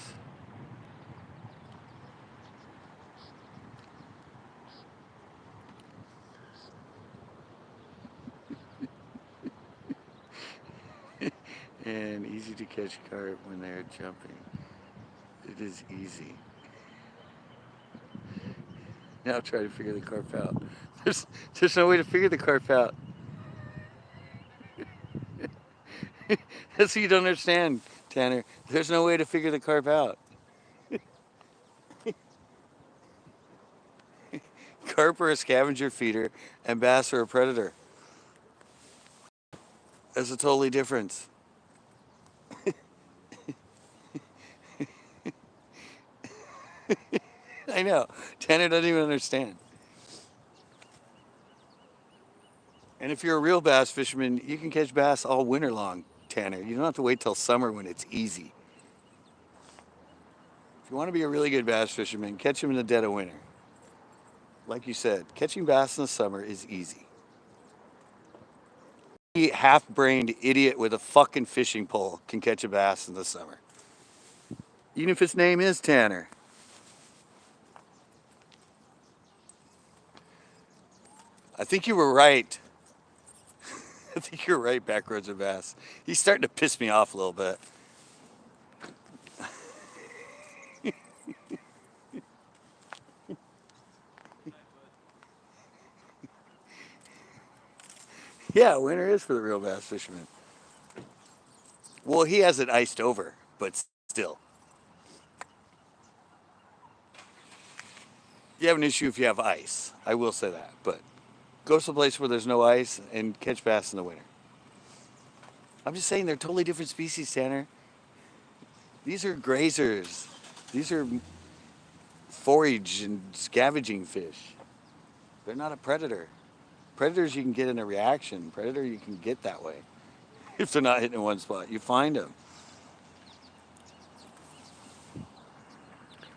And easy to catch carp when they're jumping. It is easy. Now try to figure the carp out. There's, there's no way to figure the carp out. That's what you don't understand, Tanner. There's no way to figure the carp out. Carp are a scavenger feeder, and bass are a predator. That's a totally difference. I know. Tanner doesn't even understand. And if you're a real bass fisherman, you can catch bass all winter long, Tanner. You don't have to wait till summer when it's easy. If you want to be a really good bass fisherman, catch them in the dead of winter. Like you said, catching bass in the summer is easy. Half-brained idiot with a fucking fishing pole can catch a bass in the summer. Even if his name is Tanner. I think you were right. I think you're right, Backroads of Bass. He's starting to piss me off a little bit. Yeah, winter is for the real bass fisherman. Well, he has it iced over, but still. You have an issue if you have ice. I will say that. But go someplace where there's no ice and catch bass in the winter. I'm just saying they're totally different species, Tanner. These are grazers. These are forage and scavenging fish. They're not a predator. Predators you can get in a reaction. Predator you can get that way. If they're not hitting in one spot, you find them.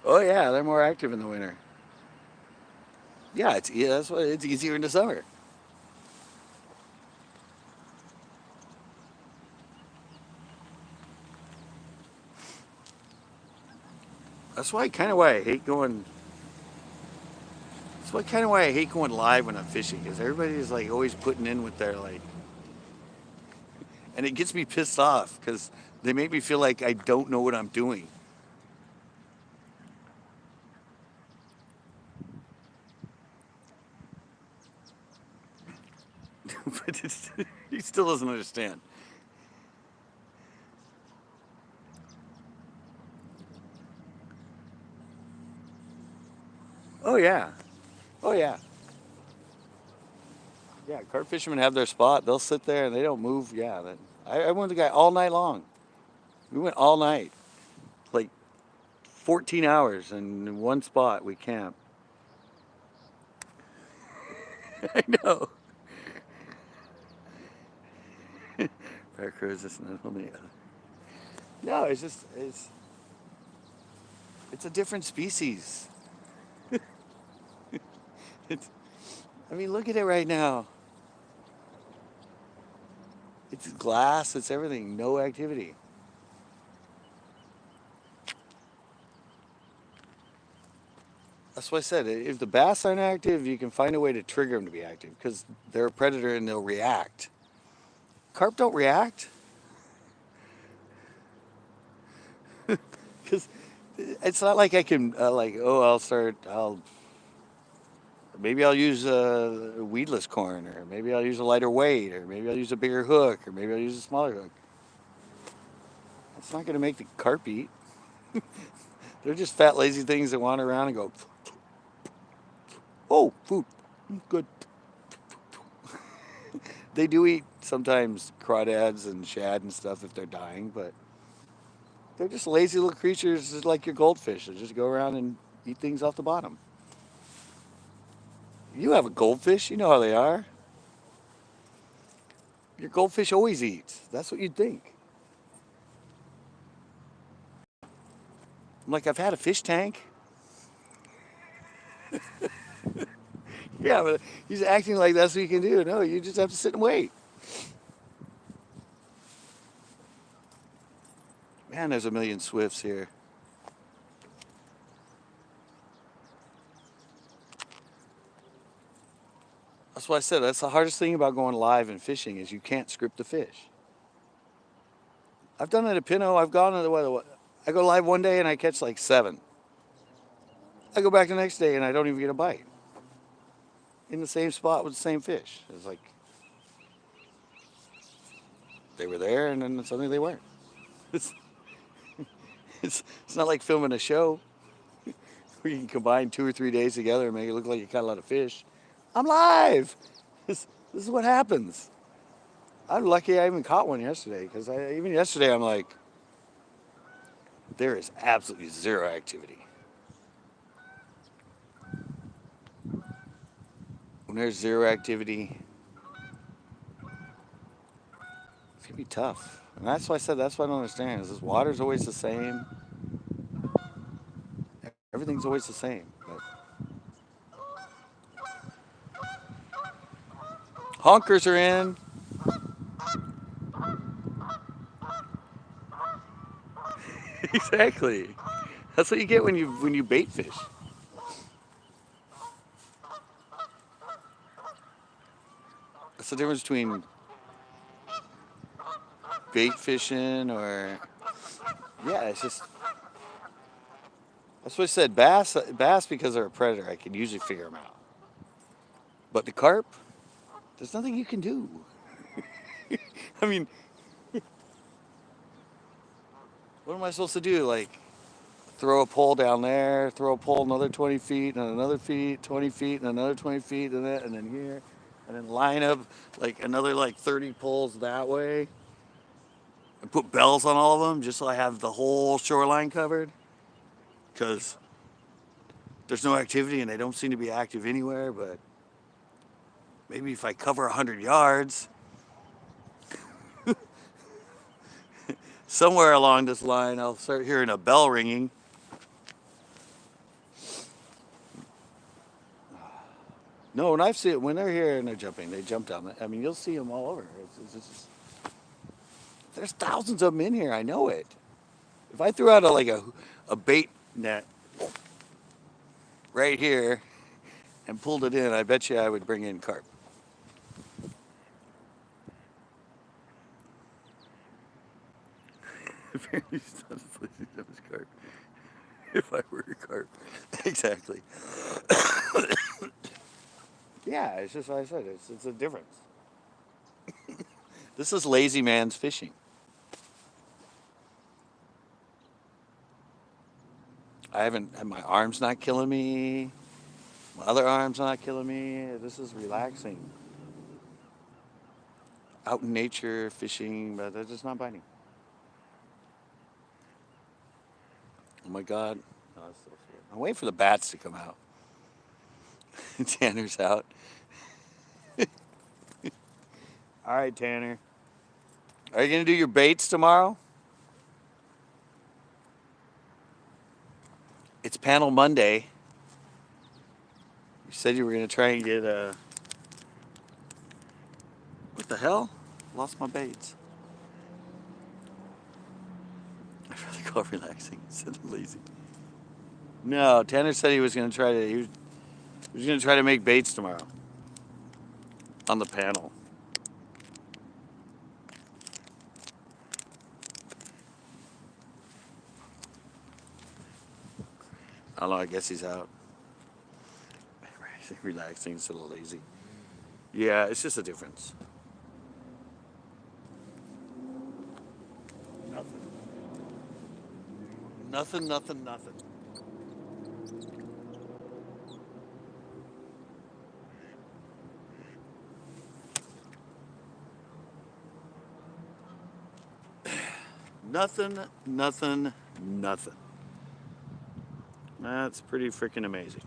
Oh yeah, they're more active in the winter. Yeah, that's why it's easier in the summer. That's why kind of why I hate going. That's why kind of why I hate going live when I'm fishing, because everybody is like always putting in with their like, and it gets me pissed off because they make me feel like I don't know what I'm doing. But he still doesn't understand. Oh yeah, oh yeah. Yeah, carp fishermen have their spot. They'll sit there and they don't move. Yeah, I went with the guy all night long. We went all night, like 14 hours in one spot. We camped. I know. Bear crews is not only. No, it's just it's a different species. It's, I mean, look at it right now. It's glass. It's everything. No activity. That's what I said. If the bass aren't active, you can find a way to trigger them to be active because they're a predator and they'll react. Carp don't react because it's not like I can maybe I'll use a weedless corn, or maybe I'll use a lighter weight, or maybe I'll use a bigger hook, or maybe I'll use a smaller hook. It's not going to make the carp eat. They're just fat, lazy things that wander around and go, oh, food, good. They do eat sometimes crawdads and shad and stuff if they're dying, but they're just lazy little creatures just like your goldfish that just go around and eat things off the bottom. You have a goldfish, you know how they are. Your goldfish always eats. That's what you'd think. I'm like, I've had a fish tank. Yeah, but he's acting like that's what you can do. No, you just have to sit and wait. Man, there's a million swifts here. That's why I said that's the hardest thing about going live and fishing is you can't script the fish. I've done it at Pinot. I've gone to I go live one day and I catch like 7. I go back the next day and I don't even get a bite. In the same spot with the same fish. It's like they were there and then suddenly they weren't. It's, it's not like filming a show where you can combine 2 or 3 days together and make it look like you caught a lot of fish. I'm live. This is what happens. I'm lucky I even caught one yesterday because even yesterday I'm like, there is absolutely zero activity. When there's zero activity, it's gonna be tough. And that's why I said that's what I don't understand is this water's always the same. Everything's always the same. But honkers are in. Exactly. That's what you get when you bait fish. That's the difference between bait fishing or yeah, it's just that's what I said. Bass because they're a predator, I can usually figure them out. But the carp, there's nothing you can do. I mean, what am I supposed to do? Like throw a pole down there, throw a pole another 20 feet, and another feet, 20 feet, and another 20 feet, and that, and then here, and then line up like another like 30 poles that way, and put bells on all of them just so I have the whole shoreline covered. Because there's no activity and they don't seem to be active anywhere, but maybe if I cover 100 yards, somewhere along this line, I'll start hearing a bell ringing. No, when I've seen it, when they're here and they're jumping, they jump down. I mean, you'll see them all over. There's thousands of them in here. I know it. If I threw out a bait net right here and pulled it in, I bet you I would bring in carp. Apparently, he's not as lazy as carp. If I were a carp, exactly. Yeah, it's just like I said. It's a difference. This is lazy man's fishing. I haven't. My arm's not killing me. My other arm's not killing me. This is relaxing. out in nature fishing, but they're just not biting. Oh my God. No, that's so sweet. I'm waiting for the bats to come out. Tanner's out. All right, Tanner. Are you going to do your baits tomorrow? It's panel Monday. You said you were going to try and get what the hell? Lost my baits. I'd rather call it relaxing instead of lazy. No, Tanner said he was going to try to. He was going to try to make baits tomorrow on the panel. I don't know. I guess he's out. Relaxing instead of lazy. Yeah, it's just a difference. Nothing. Nothing, nothing, nothing. Nothing, nothing, nothing. That's pretty freaking amazing.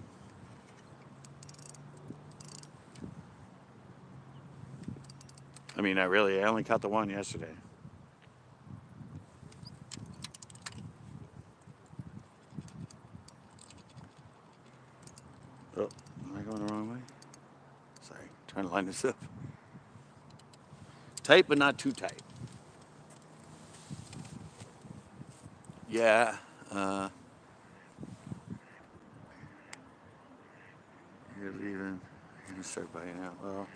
I mean, not really. I only caught the one yesterday. Oh, am I going the wrong way? Sorry, trying to line this up. Tight, but not too tight. Yeah. You're leaving. You're gonna start biting out. Well.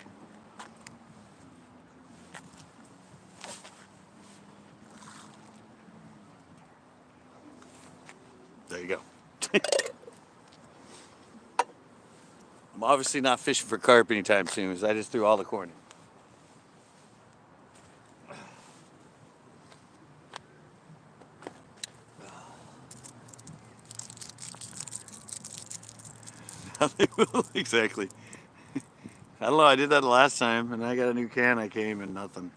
There you go. I'm obviously not fishing for carp anytime soon, because I just threw all the corn in. Exactly. I don't know. I did that last time, and I got a new can. I came and nothing.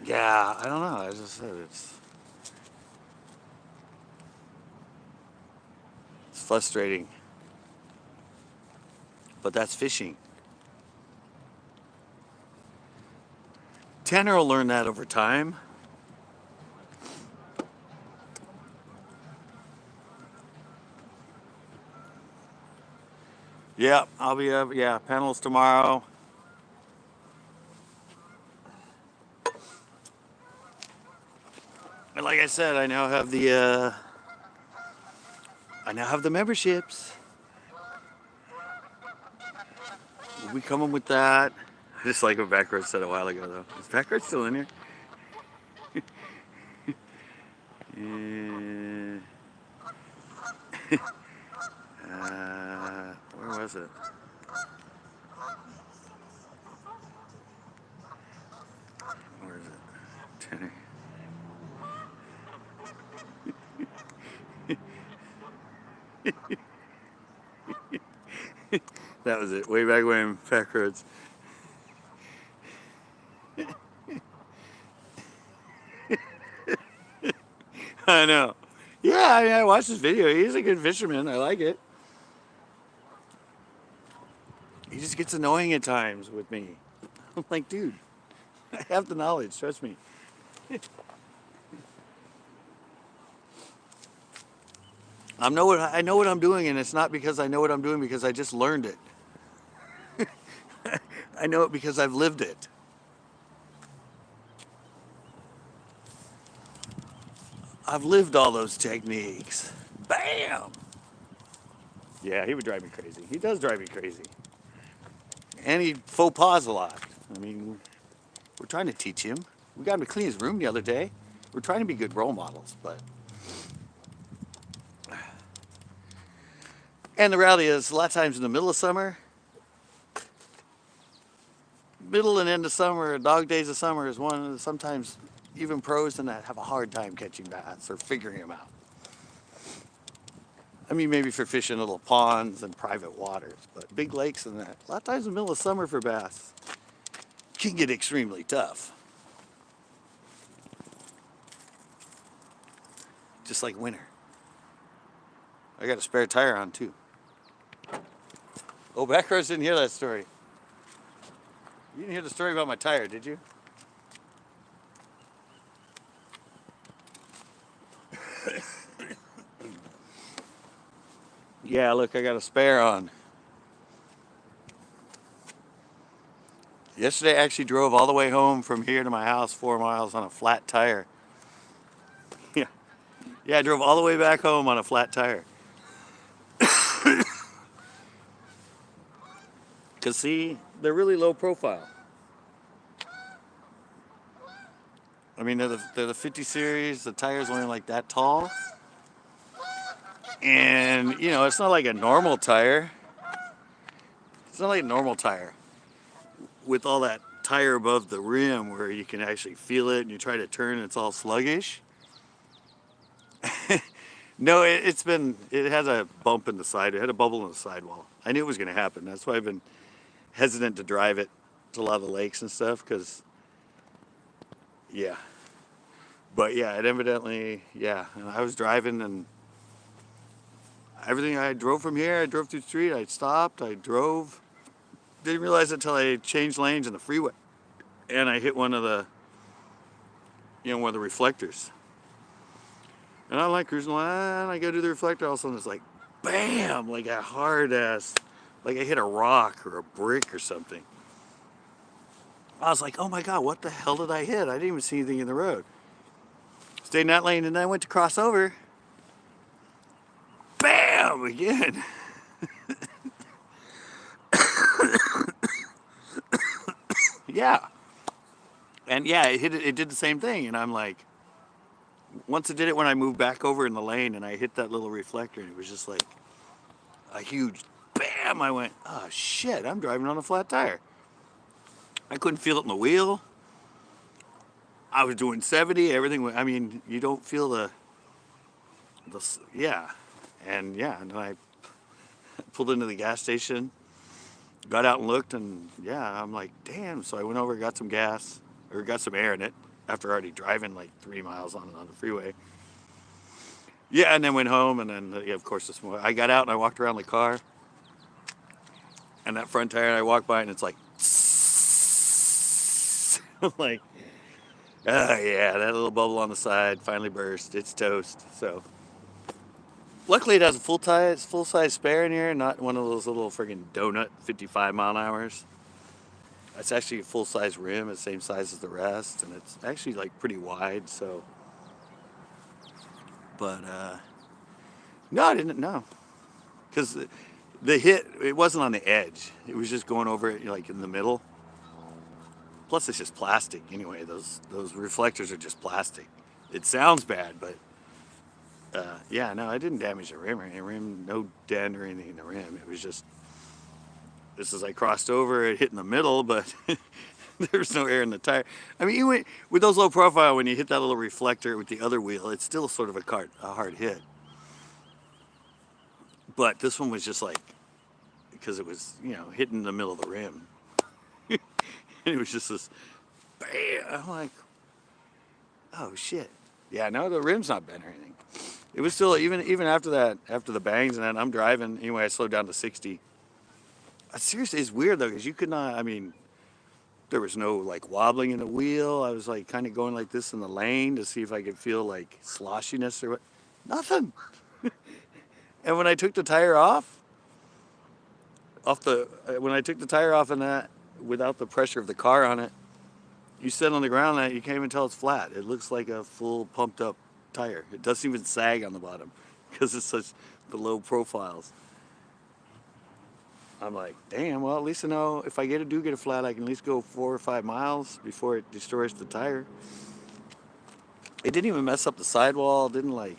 Yeah, I don't know. I just said it's frustrating, but that's fishing. Tanner will learn that over time. Yeah, I'll be up. Yeah, panels tomorrow. And like I said, I now have the memberships. We'll be coming with that. I just like what Backroads said a while ago, though. Is Backroads still in here? Where was it? Where is it? Tanner. That was it. Way back when, Backroads. I know. Yeah, I mean, I watched this video. He's a good fisherman. I like it. He just gets annoying at times with me. I'm like, dude, I have the knowledge. Trust me. I know what I'm doing, and it's not because I know what I'm doing, because I just learned it. I know it because I've lived it. I've lived all those techniques. Bam! Yeah, he would drive me crazy. He does drive me crazy. And he faux pas a lot. I mean, we're trying to teach him. We got him to clean his room the other day. We're trying to be good role models, but... And the reality is, a lot of times in the middle of summer, middle and end of summer, dog days of summer is one, sometimes even pros and that have a hard time catching bass or figuring them out. I mean, maybe for fishing little ponds and private waters, but big lakes and that. A lot of times in the middle of summer for bass can get extremely tough. Just like winter. I got a spare tire on too. Oh, Backroads didn't hear that story. You didn't hear the story about my tire, did you? Yeah, look, I got a spare on. Yesterday I actually drove all the way home from here to my house 4 miles on a flat tire. Yeah. Yeah, I drove all the way back home on a flat tire. Because, see, they're really low profile. I mean, they're the 50 series. The tire's only like that tall. And, you know, it's not like a normal tire. It's not like a normal tire with all that tire above the rim where you can actually feel it and you try to turn and it's all sluggish. No, it has a bump in the side. It had a bubble in the sidewall. I knew it was going to happen. That's why I've been hesitant to drive it to a lot of the lakes and stuff because, yeah. But yeah, it evidently, yeah. And I was driving and everything, I drove from here, I drove through the street, I stopped, I drove. Didn't realize it until I changed lanes in the freeway. And I hit one of the, one of the reflectors. And I'm like cruising along, and I go to the reflector, all of a sudden it's like, bam, like a hard ass, like I hit a rock or a brick or something. I was like, oh my God, what the hell did I hit? I didn't even see anything in the road. Stayed in that lane, and then I went to cross over. Bam, again. Yeah. And yeah, it did the same thing, and I'm like, once it did it when I moved back over in the lane and I hit that little reflector and it was just like a huge bam. I went, oh shit, I'm driving on a flat tire. I couldn't feel it in the wheel. I was doing 70, everything. I mean, you don't feel the yeah. And yeah, and then I pulled into the gas station, got out and looked, and yeah, I'm like, damn. So I went over, got some gas, or got some air in it after already driving like 3 miles on the freeway. Yeah, and then went home, and then, yeah, of course, this morning I got out and I walked around the car, and that front tire, I walked by, and it's like, I'm like, oh yeah, that little bubble on the side finally burst. It's toast. So, luckily, it has a full-size spare in here, not one of those little friggin' donut 55 mile an hours. It's actually a full-size rim, it's the same size as the rest, and it's actually like pretty wide. So, but no, I didn't know, because the hit, it wasn't on the edge. It was just going over it like in the middle. Plus, it's just plastic anyway. Those reflectors are just plastic. It sounds bad, but yeah, no, I didn't damage the rim or anything. No dent or anything in the rim. It was just, this as I crossed over, it hit in the middle, but there's no air in the tire. I mean, even with those low profile, when you hit that little reflector with the other wheel, it's still sort of a hard hit. But this one was just like, because it was, hitting the middle of the rim. It was just this, bam. I'm like, oh shit. Yeah, no, the rim's not bent or anything. It was still, even after that, after the bangs and then I'm driving, anyway, I slowed down to 60. Seriously, it's weird though, because you could not, I mean, there was no like wobbling in the wheel. I was like kind of going like this in the lane to see if I could feel like sloshiness or what. Nothing. And when I took the tire when I took the tire off in that, without the pressure of the car on it, you sit on the ground and you can't even tell it's flat. It looks like a full pumped up tire. It doesn't even sag on the bottom because it's such the low profiles. I'm like, damn, well, at least I know if I do get a flat, I can at least go 4 or 5 miles before it destroys the tire. It didn't even mess up the sidewall. Didn't like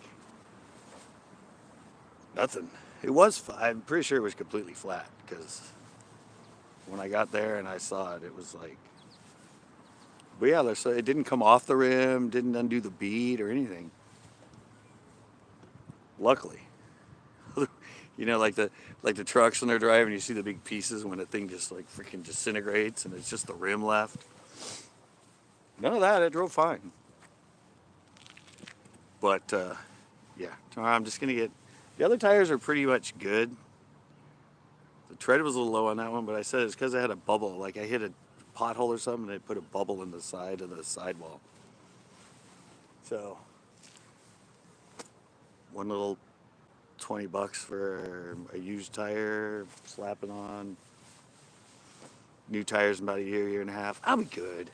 nothing. It was, I'm pretty sure it was completely flat because when I got there and I saw it, it was like, but yeah, so it didn't come off the rim, didn't undo the bead or anything. Luckily. You know, like the trucks when they're driving, you see the big pieces when the thing just like freaking disintegrates and it's just the rim left. None of that. It drove fine. But yeah, tomorrow I'm just gonna get. The other tires are pretty much good. The tread was a little low on that one, but I said it's because I had a bubble. Like I hit a pothole or something, and it put a bubble in the side of the sidewall. So one little $20 for a used tire, slapping on. New tires in about a year, year and a half. I'll be good.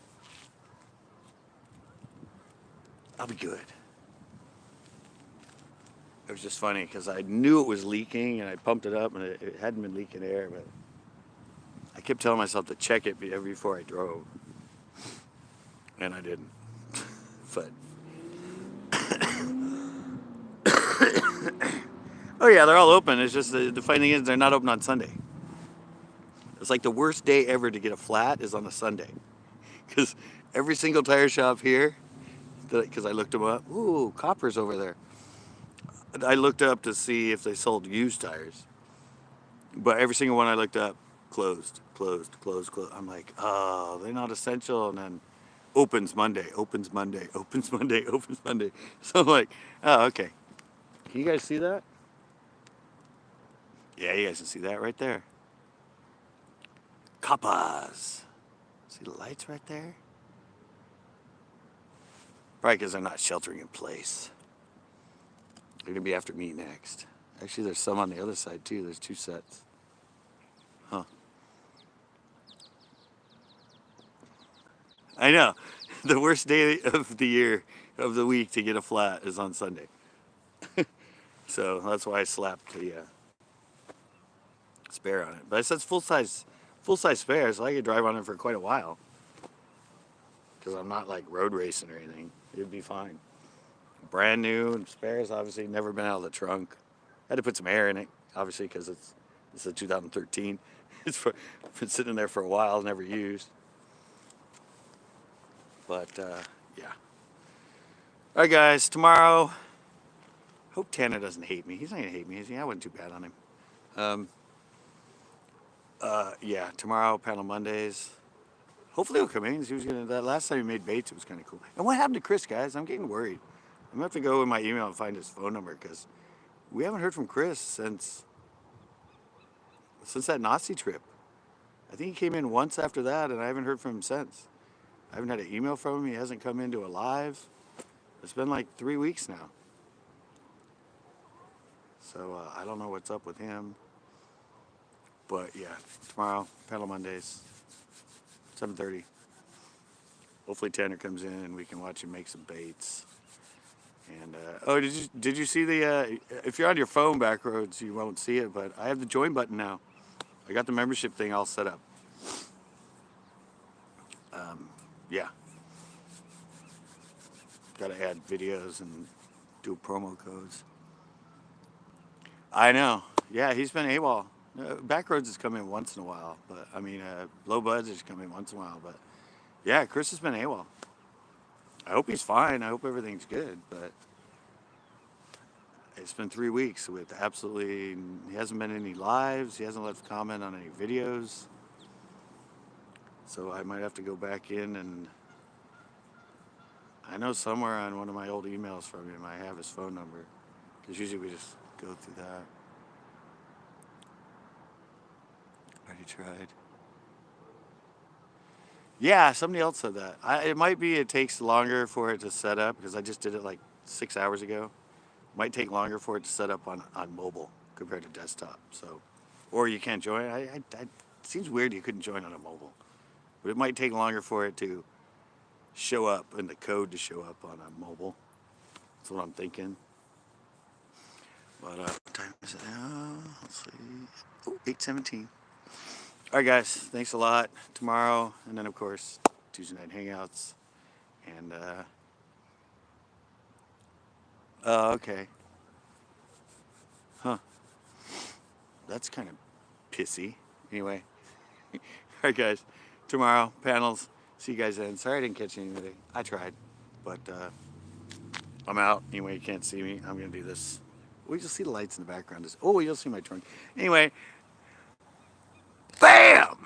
I'll be good. It was just funny because I knew it was leaking and I pumped it up and it hadn't been leaking air, but I kept telling myself to check it before I drove, and I didn't. But oh yeah, they're all open. It's just the funny thing is they're not open on Sunday. It's like the worst day ever to get a flat is on a Sunday, because every single tire shop here, because I looked them up. Ooh, Copper's over there. I looked up to see if they sold used tires, but every single one I looked up closed, closed, closed, closed. I'm like, oh, they're not essential. And then opens Monday, opens Monday, opens Monday, opens Monday. So I'm like, oh, okay. Can you guys see that? Yeah, you guys can see that right there. Kappas. See the lights right there? Probably because they're not sheltering in place. They're going to be after me next. Actually, there's some on the other side, too. There's 2 sets. Huh. I know. The worst day of the year, of the week to get a flat is on Sunday. So that's why I slapped the spare on it. But it says full size spare, so I could drive on it for quite a while. Because I'm not like road racing or anything. It'd be fine. Brand new, and spares obviously never been out of the trunk. Had to put some air in it, obviously, because it's a 2013. It's been sitting there for a while, never used. But yeah. All right, guys. Tomorrow. Hope Tanner doesn't hate me. He's not gonna hate me, is he? I wasn't too bad on him. Yeah. Tomorrow, panel Mondays. Hopefully he'll come in. He was gonna. That last time he made baits, it was kind of cool. And what happened to Chris, guys? I'm getting worried. I'm gonna have to go in my email and find his phone number because we haven't heard from Chris since that Nazi trip. I think he came in once after that, and I haven't heard from him since. I haven't had an email from him. He hasn't come into a live. It's been like 3 weeks now. So I don't know what's up with him. But yeah, tomorrow, panel Mondays, 7:30. Hopefully Tanner comes in and we can watch him make some baits. And oh, did you see the? If you're on your phone, Backroads, you won't see it, but I have the join button now. I got the membership thing all set up. Yeah. Got to add videos and do promo codes. I know. Yeah, he's been AWOL. Backroads has come in once in a while, but I mean, Low Buds has come in once in a while, but yeah, Chris has been AWOL. I hope he's fine. I hope everything's good, but it's been 3 weeks with absolutely. He hasn't been in any lives. He hasn't left a comment on any videos. So I might have to go back in and. I know somewhere on one of my old emails from him I have his phone number, because usually we just go through that. Already tried. Yeah, somebody else said that. It might be it takes longer for it to set up, because I just did it like 6 hours ago. Might take longer for it to set up on mobile compared to desktop. So, or you can't join. It seems weird you couldn't join on a mobile, but it might take longer for it to show up and the code to show up on a mobile. That's what I'm thinking. But what time is it now? Let's see. Oh, 8:17. All right, guys. Thanks a lot. Tomorrow, and then of course Tuesday night hangouts. And okay. Huh. That's kind of pissy. Anyway. All right, guys. Tomorrow, panels. See you guys then. Sorry I didn't catch any today. I tried. But I'm out. Anyway, you can't see me. I'm going to do this Well, you'll see the lights in the background. Oh, you'll see my trunk. Anyway, bam!